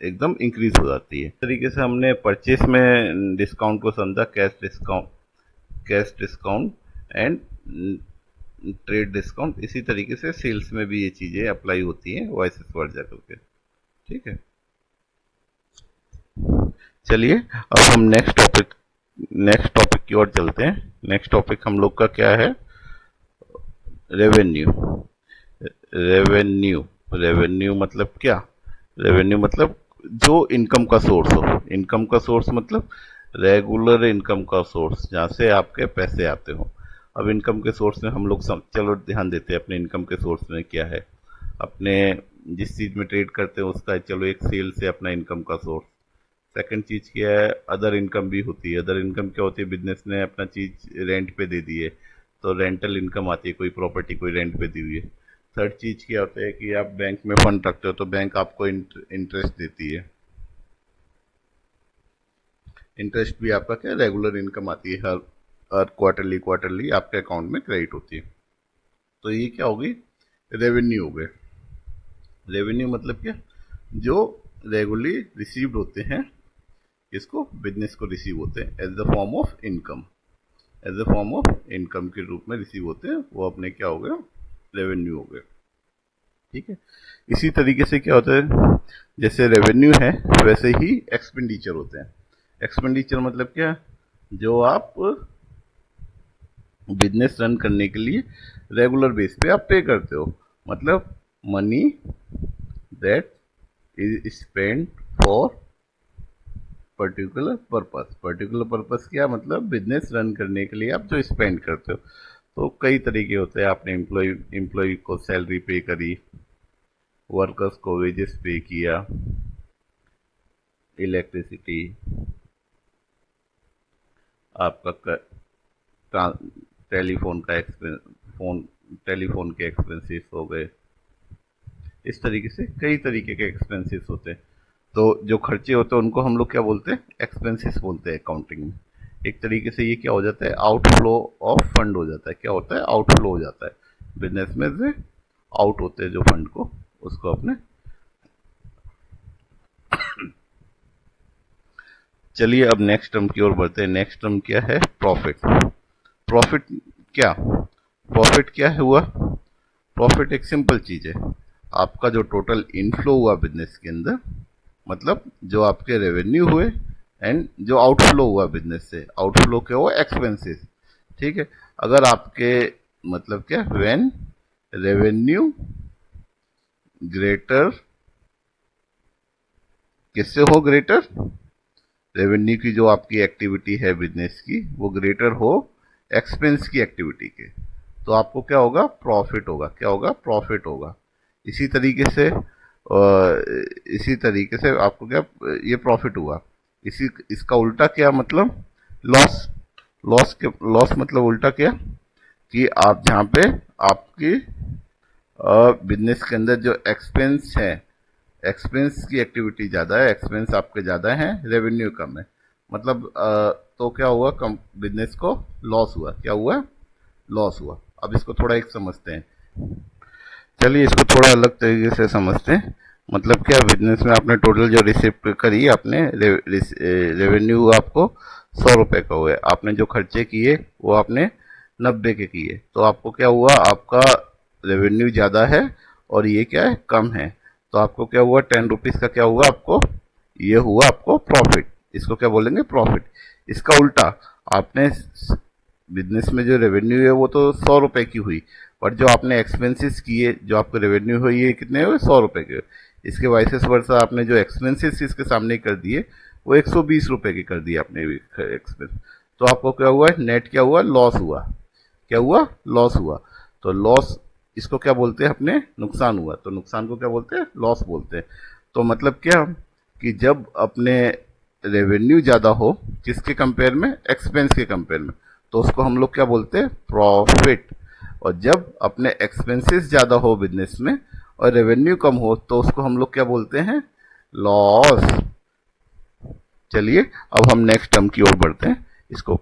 एकदम इंक्रीज हो जाती है। इस तरीके से हमने परचेस में डिस्काउंट को समझा, cash discount and trade discount. इसी तरीके से सेल्स में भी ये चीज़ें अप्लाई होती हैं वॉइस वर्ड जा करके। ठीक है। चलिए अब हम नेक्स्ट टॉपिक की ओर चलते हैं। नेक्स्ट टॉपिक हम लोग का क्या है? रेवेन्यू। रेवेन्यू रेवेन्यू मतलब क्या? रेवेन्यू मतलब जो इनकम का सोर्स हो। इनकम का सोर्स मतलब रेगुलर इनकम का सोर्स, जहाँ से आपके पैसे आते हो। अब इनकम के सोर्स में हम लोग चलो ध्यान देते हैं अपने इनकम के सोर्स में क्या है। अपने जिस चीज में ट्रेड करते हैं उसका चलो एक सेल से अपना इनकम का सोर्स। सेकंड चीज क्या है? अदर इनकम भी होती है। अदर इनकम क्या होती है? बिजनेस ने अपना चीज रेंट पे दे दी है तो रेंटल इनकम आती है, कोई प्रॉपर्टी कोई रेंट पे दी हुई है। थर्ड चीज क्या होता है कि आप बैंक में फंड रखते हो तो बैंक आपको इंटरेस्ट देती है। इंटरेस्ट भी आपका क्या रेगुलर इनकम आती है, हर हर क्वार्टरली क्वार्टरली आपके अकाउंट में क्रेडिट होती है। तो ये क्या होगी? रेवेन्यू हो गए। रेवेन्यू मतलब क्या? जो रेगुलरली रिसीव्ड होते हैं, इसको बिजनेस को रिसीव होते हैं as the form of income. As the form of income के रूप में रिसीव होते हैं, वो अपने क्या हो गए? रेवेन्यू हो गए। ठीक है। इसी तरीके से क्या होता है, जैसे रेवेन्यू है वैसे ही एक्सपेंडिचर होते हैं। एक्सपेंडिचर मतलब क्या? जो आप बिजनेस रन करने के लिए रेगुलर बेस पे आप पे करते हो, मतलब money that is spend for particular purpose. Particular purpose क्या मतलब? बिजनेस रन करने के लिए आप जो स्पेंड करते हो। तो कई तरीके होते हैं। आपने एम्प्लॉय को सैलरी पे करी, वर्कर्स को वेजेस पे किया, इलेक्ट्रिसिटी, आपका टेलीफोन का एक्सपेंस, फोन टेलीफोन के एक्सपेंसेस हो गए। इस तरीके से कई तरीके के एक्सपेंसेस होते हैं। तो जो खर्चे होते हैं उनको हम लोग क्या बोलते हैं? एक्सपेंसेस बोलते हैं अकाउंटिंग में। एक तरीके से ये क्या हो जाता है? आउटफ्लो ऑफ फंड हो जाता है। क्या होता है? आउटफ्लो हो जाता है। बिजनेस में से आउट होते हैं जो फंड को, उसको अपने। चलिए अब नेक्स्ट टर्म की ओर बढ़ते हैं। नेक्स्ट टर्म क्या है? प्रॉफिट। प्रॉफिट क्या? प्रॉफिट क्या हुआ? प्रॉफिट एक सिंपल चीज है। आपका जो टोटल इनफ्लो हुआ बिजनेस के अंदर, मतलब जो आपके रेवेन्यू हुए एंड जो आउटफ्लो हुआ बिजनेस से। आउटफ्लो क्या हुआ? एक्सपेंसेस। ठीक है। अगर आपके मतलब क्या, व्हेन रेवेन्यू ग्रेटर, किससे हो ग्रेटर? रेवेन्यू की जो आपकी एक्टिविटी है बिजनेस की, वो ग्रेटर हो एक्सपेंस की एक्टिविटी के, तो आपको क्या होगा? प्रॉफिट होगा। क्या होगा? प्रॉफिट होगा। इसी तरीके से इसी तरीके से आपको क्या, ये प्रॉफिट हुआ। इसी इसका उल्टा क्या मतलब? लॉस। लॉस मतलब उल्टा क्या? कि आप जहाँ पे आपकी बिजनेस के अंदर जो एक्सपेंस है, एक्सपेंस की एक्टिविटी ज़्यादा है, एक्सपेंस आपके ज़्यादा हैं, रेवेन्यू कम है, मतलब तो क्या हुआ? कम बिजनेस को लॉस हुआ। क्या हुआ? लॉस हुआ। अब इसको थोड़ा एक समझते हैं। चलिए इसको थोड़ा अलग तरीके से समझते हैं। मतलब क्या, बिजनेस में आपने टोटल जो रिसिप्ट करी, आपने रेवेन्यू आपको 100 रुपए का हुआ है। आपने जो खर्चे किए वो आपने 90 के किए, तो आपको क्या हुआ? आपका रेवेन्यू ज़्यादा है और ये क्या है? कम है। तो आपको क्या हुआ? 10 रुपीज़ का क्या हुआ आपको? ये हुआ आपको प्रॉफिट। इसको क्या बोलेंगे? प्रॉफिट। इसका उल्टा, आपने बिजनेस में जो रेवेन्यू है वो तो 100 रुपए की हुई, और जो आपने एक्सपेंसेस किए, जो आपको रेवेन्यू हुई, ये कितने हुए? 100 रुपए के। इसके वाइसेस वर्सा आपने जो एक्सपेंसेस इसके सामने कर दिए, वो 120 रुपए के कर दिए आपने एक्सपेंस। तो आपको क्या हुआ? नेट क्या हुआ? लॉस हुआ। क्या हुआ? लॉस हुआ। तो लॉस, इसको क्या बोलते हैं अपने? नुकसान हुआ। तो नुकसान को क्या बोलते हैं? लॉस बोलते हैं। तो मतलब क्या, कि जब अपने रेवेन्यू ज़्यादा हो, किसके कंपेयर में? एक्सपेंस के कंपेयर में, तो उसको हम लोग क्या बोलते हैं? प्रॉफिट। और जब अपने एक्सपेंसेस ज़्यादा हो बिजनेस में और रेवेन्यू कम हो, तो उसको हम लोग क्या बोलते हैं? लॉस। चलिए अब हम नेक्स्ट टर्म की ओर बढ़ते हैं। इसको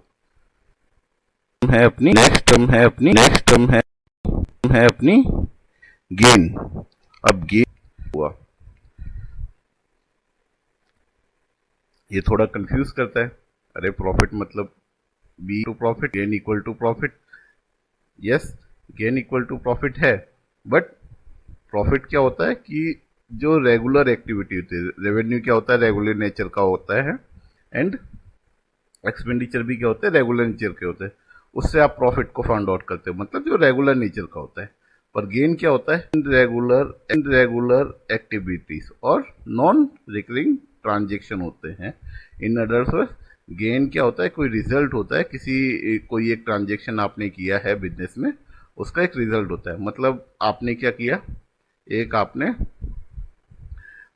है अपनी नेक्स्ट टर्म है अपनी नेक्स्ट टर्म है अपनी गेन। अब गेन हुआ, ये थोड़ा कंफ्यूज करता है। अरे प्रॉफिट मतलब be to profit, gain equal to profit. Yes, gain equal to profit है, बट प्रॉफिट क्या होता है कि जो रेगुलर एक्टिविटी होती है, रेवेन्यू क्या होता है? रेगुलर नेचर का होता है, एंड एक्सपेंडिचर भी क्या होते हैं, रेगुलर नेचर के होते हैं। उससे आप प्रॉफिट को फाइंड आउट करते हो, मतलब जो रेगुलर नेचर का होता है। पर गेन क्या होता है, इनरेगुलर एक्टिविटीज और नॉन रिकरिंग ट्रांजेक्शन होते हैं। इन अदर वर्ड्स, गेन क्या होता है, कोई रिजल्ट होता है, कोई एक ट्रांजेक्शन आपने किया है बिजनेस में, उसका एक रिजल्ट होता है। मतलब आपने क्या किया, एक आपने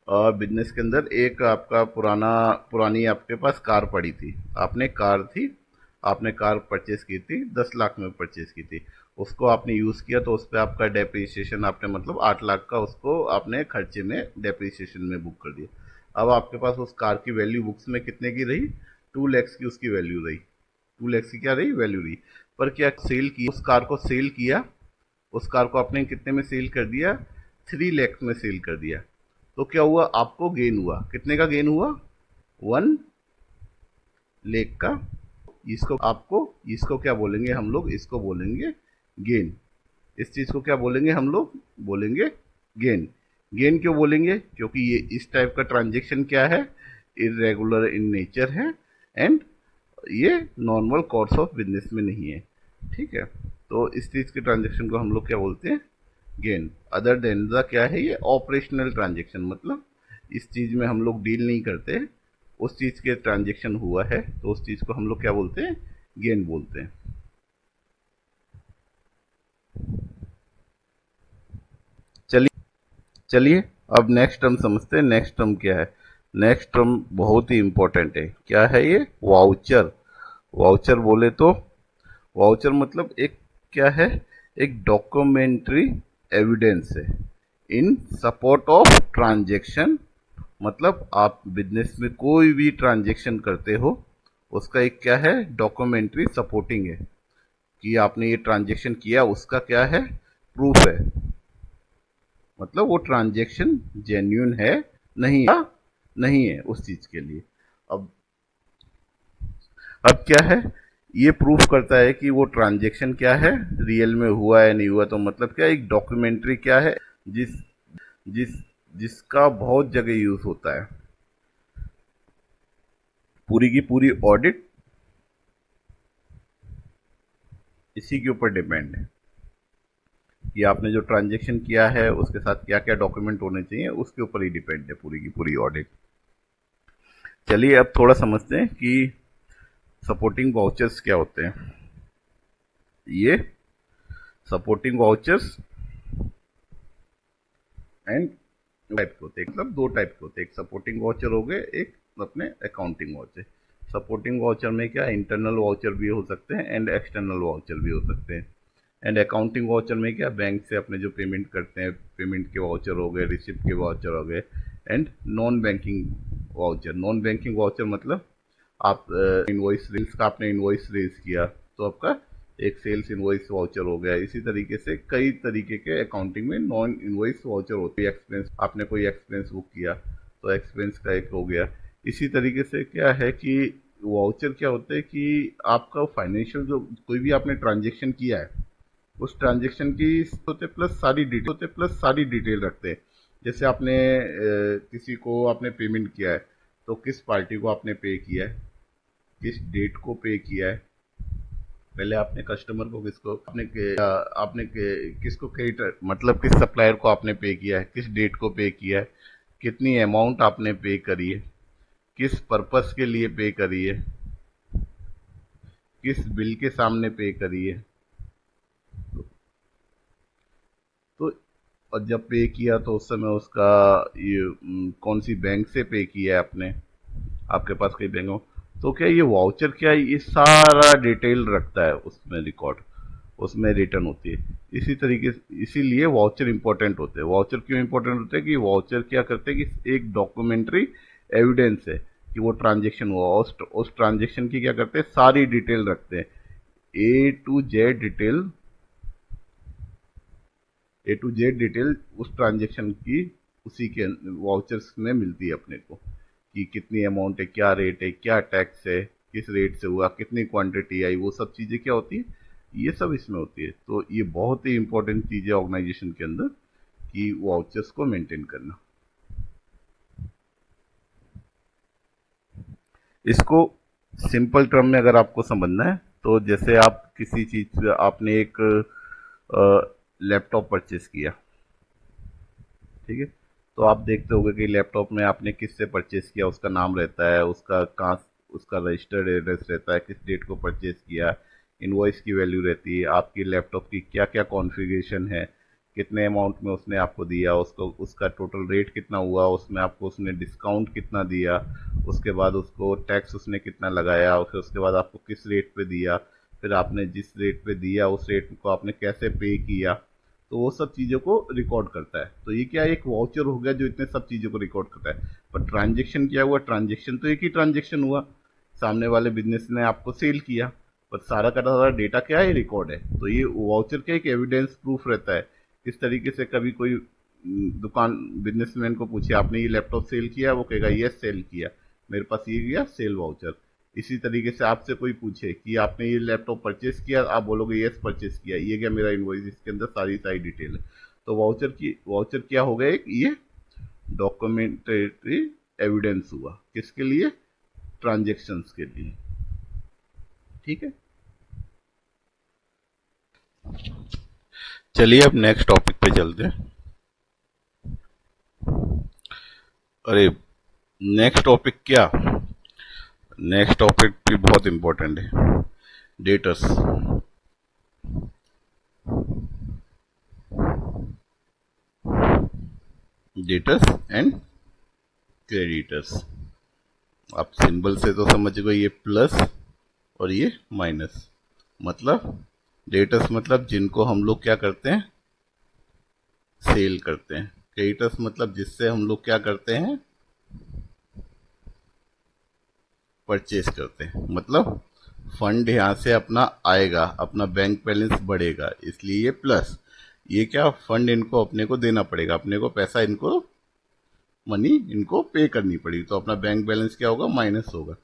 बिजनेस के अंदर एक आपका पुरानी आपके पास कार पड़ी थी, आपने कार परचेस की थी, 10 लाख में परचेस की थी। उसको आपने यूज किया तो उस पर आपका डेप्रिसिएशन, आपने मतलब 8 लाख का उसको आपने खर्चे में डेप्रिसिएशन में बुक कर दिया। अब आपके पास उस कार की वैल्यू बुक्स में कितने की रही, 2 लैक्स की उसकी वैल्यू रही, 2 लैक्स की क्या रही, वैल्यू रही। पर क्या सेल की, उस कार को सेल किया, उस कार को आपने कितने में सेल कर दिया, 3 लैक्स में सेल कर दिया। तो क्या हुआ, आपको गेन हुआ, कितने का गेन हुआ, 1 लेख का। इसको क्या बोलेंगे हम लोग, इसको बोलेंगे गेन। इस चीज को क्या बोलेंगे हम लोग, बोलेंगे गेन। गेन क्यों बोलेंगे, क्योंकि ये इस टाइप का ट्रांजेक्शन क्या है, इरेगुलर इन नेचर है, एंड ये नॉर्मल कोर्स ऑफ बिजनेस में नहीं है। ठीक है, तो इस चीज के ट्रांजेक्शन को हम लोग क्या बोलते हैं, गेन। अदर देन द क्या है, ये ऑपरेशनल ट्रांजेक्शन, मतलब इस चीज में हम लोग डील नहीं करते, उस चीज के ट्रांजेक्शन हुआ है तो उस चीज को हम लोग क्या बोलते हैं, गेन बोलते हैं। चलिए चलिए, अब नेक्स्ट टर्म समझते हैं। नेक्स्ट टर्म क्या है, नेक्स्ट टर्म बहुत ही इंपॉर्टेंट है। क्या है ये, वाउचर। वाउचर बोले तो, वाउचर मतलब एक क्या है, एक डॉक्यूमेंट्री एविडेंस है इन सपोर्ट ऑफ ट्रांजेक्शन। मतलब आप बिजनेस में कोई भी ट्रांजेक्शन करते हो, उसका एक क्या है, डॉक्यूमेंट्री सपोर्टिंग है कि आपने ये ट्रांजेक्शन किया, उसका क्या है, प्रूफ है। मतलब वो ट्रांजेक्शन जेन्यून है, नहीं है उस चीज के लिए। अब अब क्या है, ये प्रूफ करता है कि वो ट्रांजेक्शन क्या है, रियल में हुआ है नहीं हुआ। तो मतलब क्या, एक डॉक्यूमेंट्री क्या है, जिस जिस जिसका बहुत जगह यूज होता है। पूरी की पूरी ऑडिट इसी के ऊपर डिपेंड है कि आपने जो ट्रांजेक्शन किया है उसके साथ क्या क्या डॉक्यूमेंट होने चाहिए, उसके ऊपर ही डिपेंड है पूरी की पूरी ऑडिट। चलिए अब थोड़ा समझते हैं कि सपोर्टिंग वाउचर्स क्या होते हैं। ये सपोर्टिंग वाउचर्स एंड टाइप के होते हैं, मतलब 2 टाइप के होते हैं। एक सपोर्टिंग वाउचर हो गए, एक अपने अकाउंटिंग वाउचर। सपोर्टिंग वाउचर में क्या, इंटरनल वाउचर भी हो सकते हैं एंड एक्सटर्नल वाउचर भी हो सकते हैं। एंड अकाउंटिंग वाउचर में क्या, बैंक से अपने जो पेमेंट करते हैं, पेमेंट के वाउचर हो गए, रिसिप्ट के वाउचर हो गए। And non banking voucher, non banking voucher मतलब आप इनवॉइस रील्स का, आपने इनवॉइस रेज किया तो आपका एक सेल्स इनवॉइस वाउचर हो गया। इसी तरीके से कई तरीके के अकाउंटिंग में नॉन इनवॉइस वाउचर होते हैं। एक्सपेंस, आपने कोई एक्सपेंस बुक किया तो एक्सपेंस का एक हो गया। इसी तरीके से क्या है कि वाउचर क्या होते हैं कि आपका फाइनेंशियल जो कोई भी आपने ट्रांजेक्शन किया है, उस ट्रांजेक्शन की होते प्लस सारी डिटेल रखते हैं। जैसे आपने किसी को आपने पेमेंट किया है, तो किस पार्टी को आपने पे किया है, किस डेट को पे किया है, पहले आपने कस्टमर को किसको किसको क्रेडिटर, मतलब किस सप्लायर को आपने पे किया है, किस डेट को पे किया है, कितनी अमाउंट आपने पे करी है, किस पर्पस के लिए पे करी है, किस बिल के सामने पे करी है। तो और जब पे किया तो उस समय उसका कौन सी बैंक से पे किया है आपने, आपके पास कई बैंक हो। तो क्या ये वाउचर क्या है, ये सारा डिटेल रखता है उसमें, रिकॉर्ड उसमें रिटर्न होती है। इसी तरीके से इसीलिए वाउचर इंपॉर्टेंट होते हैं। वाउचर क्यों इंपॉर्टेंट होते हैं कि वाउचर क्या करते हैं कि एक डॉक्यूमेंट्री एविडेंस है कि वो ट्रांजेक्शन हुआ। उस ट्रांजेक्शन की क्या करते हैं, सारी डिटेल रखते हैं, A to Z detail, A to Z detail उस ट्रांजेक्शन की उसी के वाउचर्स में मिलती है अपने को, कि कितनी अमाउंट है, क्या रेट है, क्या टैक्स है, किस रेट से हुआ, कितनी क्वांटिटी आई, वो सब चीज़ें क्या होती है, ये सब इसमें होती है। तो ये बहुत ही इंपॉर्टेंट चीज़ है ऑर्गेनाइजेशन के अंदर कि वाउचर्स को मेंटेन करना। इसको सिंपल टर्म में अगर आपको समझना है तो जैसे आप किसी चीज आपने एक लैपटॉप परचेस किया, ठीक है, तो आप देखते होंगे कि लैपटॉप में आपने किससे परचेस किया, उसका नाम रहता है, उसका कहाँ, उसका रजिस्टर्ड एड्रेस रहता है, किस डेट को परचेस किया, इनवॉइस की वैल्यू रहती है, आपकी लैपटॉप की क्या क्या कॉन्फ़िगरेशन है, कितने अमाउंट में उसने आपको दिया, उसको उसका टोटल रेट कितना हुआ, उसमें आपको उसने डिस्काउंट कितना दिया, उसके बाद उसको टैक्स उसने कितना लगाया, फिर उसके बाद आपको किस रेट पे दिया, फिर आपने जिस रेट पे दिया उस रेट को आपने कैसे पे किया, तो वो सब चीज़ों को रिकॉर्ड करता है। तो ये क्या एक वाउचर हो गया जो इतने सब चीज़ों को रिकॉर्ड करता है। पर ट्रांजेक्शन क्या हुआ, ट्रांजेक्शन तो एक ही ट्रांजेक्शन हुआ, सामने वाले बिजनेस ने आपको सेल किया, पर सारा का सारा डेटा क्या है, रिकॉर्ड है। तो ये वाउचर का एक एविडेंस प्रूफ रहता है। इस तरीके से कभी कोई दुकान बिजनेसमैन को पूछे आपने ये लैपटॉप सेल किया, वो कहेगा यस सेल किया, मेरे पास ये गया सेल वाउचर। इसी तरीके से आपसे कोई पूछे कि आपने ये लैपटॉप परचेस किया, आप बोलोगे यस परचेस किया, ये क्या मेरा इनवॉइस, इसके अंदर सारी सारी डिटेल है। तो वाउचर क्या हो गया, एक ये डॉक्यूमेंटरी एविडेंस हुआ, किसके लिए, ट्रांजेक्शन्स के लिए। ठीक है, चलिए अब नेक्स्ट टॉपिक पे चलते हैं। अरे नेक्स्ट टॉपिक क्या, नेक्स्ट टॉपिक भी बहुत इंपॉर्टेंट है, डेटर्स। Debtors and creditors. आप सिंबल से तो समझ गए, ये प्लस और ये माइनस, मतलब डेटर्स मतलब जिनको हम लोग क्या करते हैं, सेल करते हैं। क्रेडिटर्स मतलब जिससे हम लोग क्या करते हैं, परचेज करते हैं। मतलब फंड यहाँ से अपना आएगा, अपना बैंक बैलेंस बढ़ेगा, इसलिए ये प्लस। ये क्या, फंड इनको अपने को देना पड़ेगा, अपने को पैसा इनको, मनी इनको पे करनी पड़ेगी, तो अपना बैंक बैलेंस क्या होगा, माइनस होगा।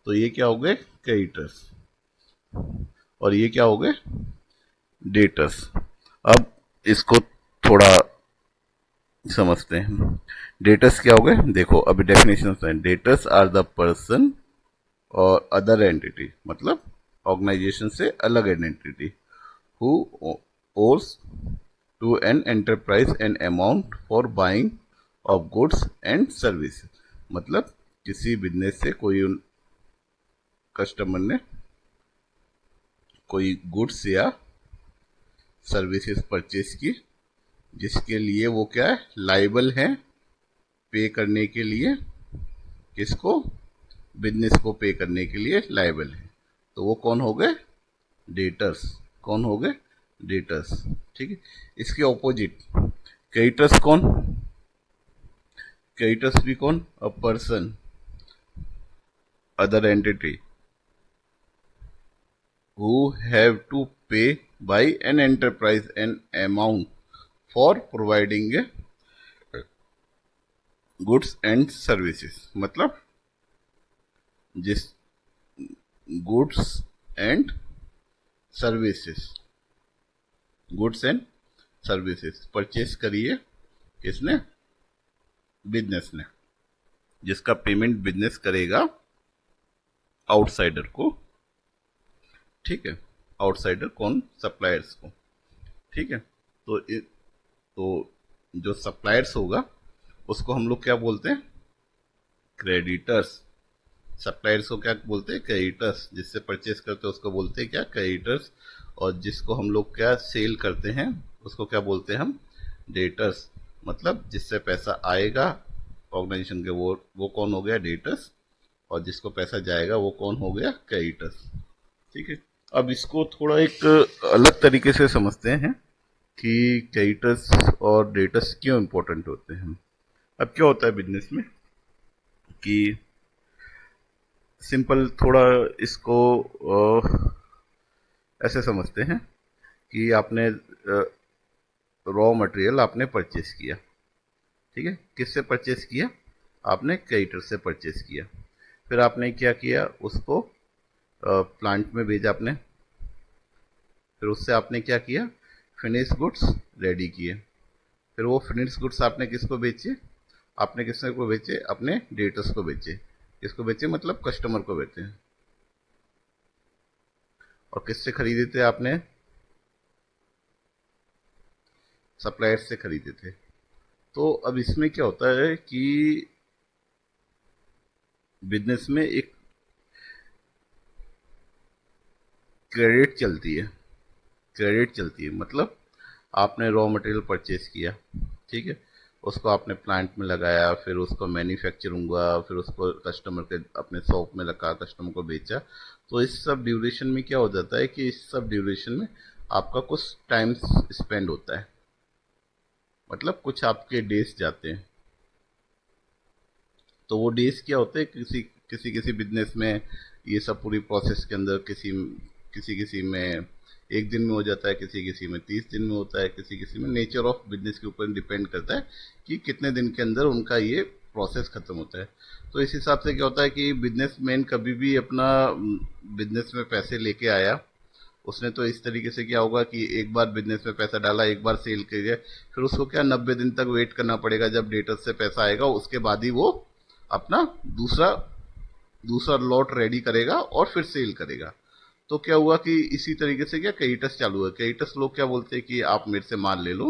तो ये क्या हो गए, क्रेडिटर्स, और ये क्या हो गए, डेटर्स। अब इसको थोड़ा समझते हैं। डेटर्स क्या हो गए, देखो अभी डेफिनेशन है। Debtors are the person or other entity, मतलब ऑर्गेनाइजेशन से अलग entity, who owes to an enterprise an amount for buying of goods and service. मतलब किसी बिजनेस से कोई कस्टमर ने कोई गुड्स या सर्विसेज परचेज की, जिसके लिए वो क्या है, लाइबल है पे करने के लिए, किसको, बिजनेस को पे करने के लिए लाइबल है। तो वो कौन हो गए, डेटर्स। कौन हो गए, डेटर्स। ठीक है, इसके ऑपोजिट क्रेडिटर्स कौन, क्रेडिटर्स भी कौन, a person, other entity, who have to pay by an enterprise an amount for providing goods and services। मतलब जिस goods and services, goods and services purchase करिए, किसने, बिजनेस ने, जिसका पेमेंट बिजनेस करेगा आउटसाइडर को। ठीक है, आउटसाइडर कौन, सप्लायर्स को। ठीक है, तो जो सप्लायर्स होगा उसको हम लोग क्या बोलते हैं, क्रेडिटर्स। सप्लायर्स को क्या बोलते हैं, क्रेडिटर्स। जिससे परचेस करते हैं उसको बोलते हैं क्या, क्रेडिटर्स। और जिसको हम लोग क्या सेल करते हैं उसको क्या बोलते हैं हम, डेटर्स। मतलब जिससे पैसा आएगा ऑर्गेनाइजेशन के, वो कौन हो गया, डेटर्स। और जिसको पैसा जाएगा वो कौन हो गया, क्रेडिटर्स। ठीक है, अब इसको थोड़ा एक अलग तरीके से समझते हैं कि क्रेडिटर्स और डेटर्स क्यों इंपॉर्टेंट होते हैं। अब क्या होता है बिजनेस में कि सिंपल थोड़ा इसको ऐसे समझते हैं कि आपने रॉ मटेरियल आपने परचेस किया, ठीक है, किससे परचेस किया, आपने क्रेडिटर से परचेस किया। फिर आपने क्या किया, उसको प्लांट में भेजा आपने, फिर उससे आपने क्या किया, फिनिश गुड्स रेडी किए। फिर वो फिनिश गुड्स आपने किसको बेचे, आपने किसने को बेचे, अपने डेटर्स को बेचे। किसको बेचे, मतलब कस्टमर को बेचे। और किससे खरीदे थे आपने, सप्लायर से खरीदे थे। तो अब इसमें क्या होता है कि बिजनेस में एक क्रेडिट चलती है। क्रेडिट चलती है मतलब आपने रॉ मटेरियल परचेज किया, ठीक है, उसको आपने प्लांट में लगाया, फिर उसको मैन्युफैक्चरिंग हुआ, फिर उसको कस्टमर के अपने शॉप में लगा, कस्टमर को बेचा। तो इस सब ड्यूरेशन में क्या हो जाता है कि इस सब ड्यूरेशन में आपका कुछ टाइम स्पेंड होता है, मतलब कुछ आपके डेज जाते हैं। तो वो डेज क्या होते हैं, किसी किसी किसी बिजनेस में ये सब पूरी प्रोसेस के अंदर किसी किसी किसी में एक दिन में हो जाता है, किसी किसी में 30 दिन में होता है, किसी किसी में, नेचर ऑफ बिजनेस के ऊपर डिपेंड करता है कि कितने दिन के अंदर उनका ये प्रोसेस खत्म होता है। तो इस हिसाब से क्या होता है कि बिजनेसमैन कभी भी अपना बिजनेस में पैसे लेके आया, उसने तो इस तरीके से क्या होगा कि एक बार बिजनेस में पैसा डाला, एक बार सेल किया, फिर उसको क्या 90 दिन तक वेट करना पड़ेगा, जब डेटर से पैसा आएगा उसके बाद ही वो अपना दूसरा दूसरा लॉट रेडी करेगा और फिर सेल करेगा। तो क्या हुआ कि इसी तरीके से क्या क्रेडिटर्स चालू हुआ। क्रेडिटर्स लोग क्या बोलते हैं कि आप मेरे से माल ले लो,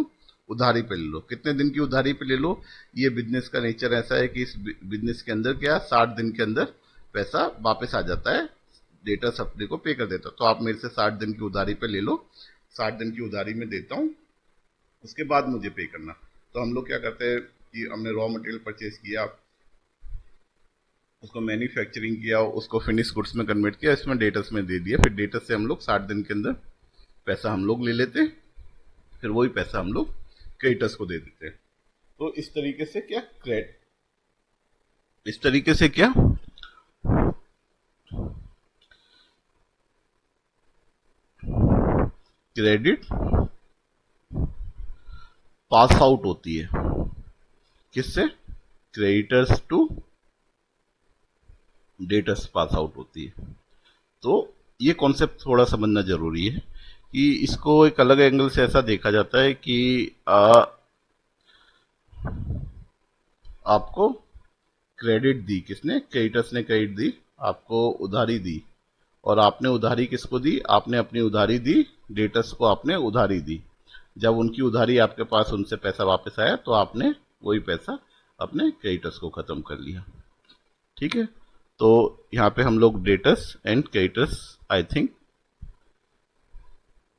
उधारी पे ले लो, कितने दिन की उधारी पे ले लो। ये बिजनेस का नेचर ऐसा है कि इस बिजनेस के अंदर क्या 60 दिन के अंदर पैसा वापस आ जाता है, डेटर्स अपने को पे कर देता है। तो आप मेरे से 60 दिन की उधारी पे ले लो, 60 दिन की उधारी में देता हूँ, उसके बाद मुझे पे करना। तो हम लोग क्या करते हैं कि हमने रॉ मटेरियल परचेज किया, उसको मैन्युफैक्चरिंग किया, उसको फिनिश गुड्स में कन्वर्ट किया, इसमें डेटर्स में दे दिया, फिर डेटर्स से हम लोग 60 दिन के अंदर पैसा हम लोग ले लेते, फिर वही पैसा हम लोग क्रेडिटर्स को दे देते। तो इस तरीके से क्या क्रेड इस तरीके से क्या क्रेडिट पास आउट होती है, किससे, creditors to debtors pass out होती है। तो ये कॉन्सेप्ट थोड़ा समझना जरूरी है कि इसको एक अलग एंगल से ऐसा देखा जाता है कि आपको क्रेडिट दी किसने, क्रेडिटर्स ने क्रेडिट दी, आपको उधारी दी, और आपने उधारी किसको दी, आपने अपनी उधारी दी, डेटर्स को आपने उधारी दी। जब उनकी उधारी आपके पास, उनसे पैसा वापस आया, तो आपने वही पैसा अपने क्रेडिटर्स को खत्म कर लिया, ठीक है। तो यहाँ पे हम लोग debtors and creditors, I think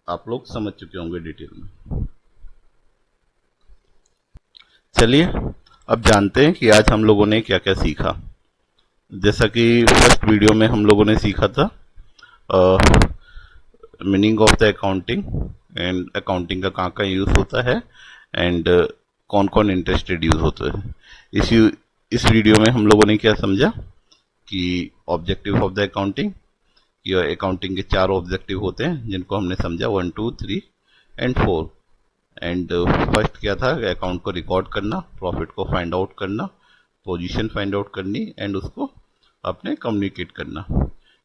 आप लोग समझ चुके होंगे डिटेल में। चलिए अब जानते हैं कि आज हम लोगों ने क्या क्या सीखा। जैसा कि फर्स्ट वीडियो में हम लोगों ने सीखा था meaning of the accounting, and accounting का कहाँ कहाँ यूज होता है, एंड कौन कौन इंटरेस्टेड यूज होता है। इस वीडियो में हम लोगों ने क्या समझा कि ऑब्जेक्टिव ऑफ द अकाउंटिंग, ये अकाउंटिंग के 4 ऑब्जेक्टिव होते हैं जिनको हमने समझा 1 2 3 एंड 4। एंड फर्स्ट क्या था, अकाउंट को रिकॉर्ड करना, प्रॉफिट को फाइंड आउट करना, पोजीशन फाइंड आउट करनी, एंड उसको अपने कम्युनिकेट करना।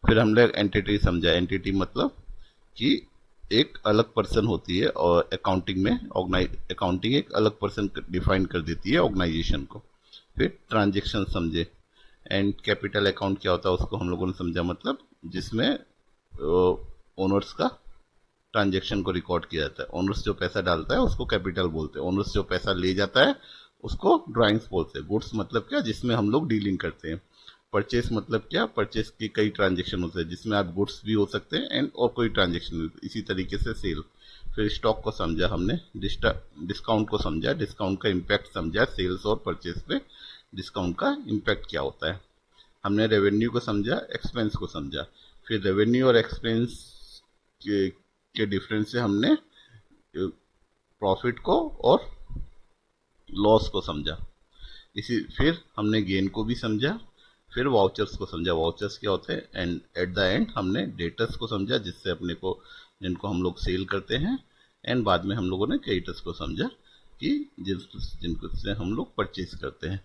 फिर हमने एंटिटी समझा, एंटिटी मतलब कि एक अलग पर्सन होती है, और अकाउंटिंग में अकाउंटिंग एक अलग पर्सन डिफाइन कर देती है ऑर्गेनाइजेशन को। फिर ट्रांजेक्शन समझे, एंड कैपिटल अकाउंट क्या होता है उसको हम लोगों ने समझा, मतलब जिसमें ओनर्स का ट्रांजेक्शन को रिकॉर्ड किया जाता है। ओनर्स जो पैसा डालता है उसको कैपिटल बोलते हैं, ओनर्स जो पैसा ले जाता है उसको ड्राइंग्स बोलते हैं। गुड्स मतलब क्या, जिसमें हम लोग डीलिंग करते हैं। परचेस मतलब क्या, परचेस की कई ट्रांजेक्शन होते हैं जिसमें आप गुड्स भी हो सकते हैं एंड और कोई ट्रांजेक्शन, इसी तरीके से सेल। फिर स्टॉक को समझा हमने, डिस्काउंट को समझा, डिस्काउंट का इम्पैक्ट समझा, सेल्स और परचेस पे डिस्काउंट का इम्पैक्ट क्या होता है। हमने रेवेन्यू को समझा, एक्सपेंस को समझा। फिर रेवेन्यू और एक्सपेंस के डिफरेंस से हमने प्रॉफिट को और लॉस को समझा। इसी फिर हमने गेन को भी समझा, फिर वाउचर्स को समझा, वाउचर्स क्या होते हैं, एंड एट द एंड हमने डेटर्स को समझा, जिससे अपने को, जिनको हम लोग सेल करते हैं, एंड बाद में हम लोगों ने क्रेडिटर्स को समझा कि जिनको से हम लोग परचेज करते हैं।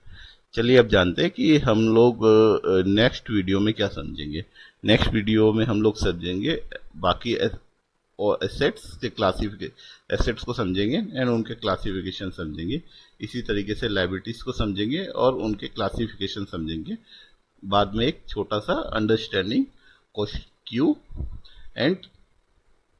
चलिए अब जानते हैं कि हम लोग नेक्स्ट वीडियो में क्या समझेंगे। नेक्स्ट वीडियो में हम लोग समझेंगे बाकी और एसेट्स के एसेट्स को समझेंगे एंड उनके क्लासिफिकेशन समझेंगे। इसी तरीके से लायबिलिटीज को समझेंगे और उनके क्लासिफिकेशन समझेंगे। बाद में एक छोटा सा understanding Q and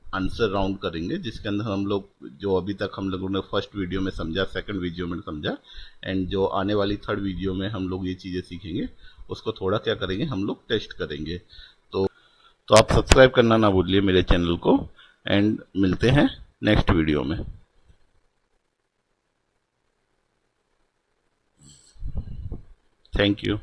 answer round करेंगे, जिसके अंदर हम लोग जो अभी तक हम लोगों ने फर्स्ट वीडियो में समझा, सेकंड वीडियो में समझा, एंड जो आने वाली थर्ड वीडियो में हम लोग ये चीज़ें सीखेंगे, उसको थोड़ा क्या करेंगे, हम लोग टेस्ट करेंगे। तो आप सब्सक्राइब करना ना भूलिए मेरे चैनल को, एंड मिलते हैं नेक्स्ट वीडियो में। Thank you.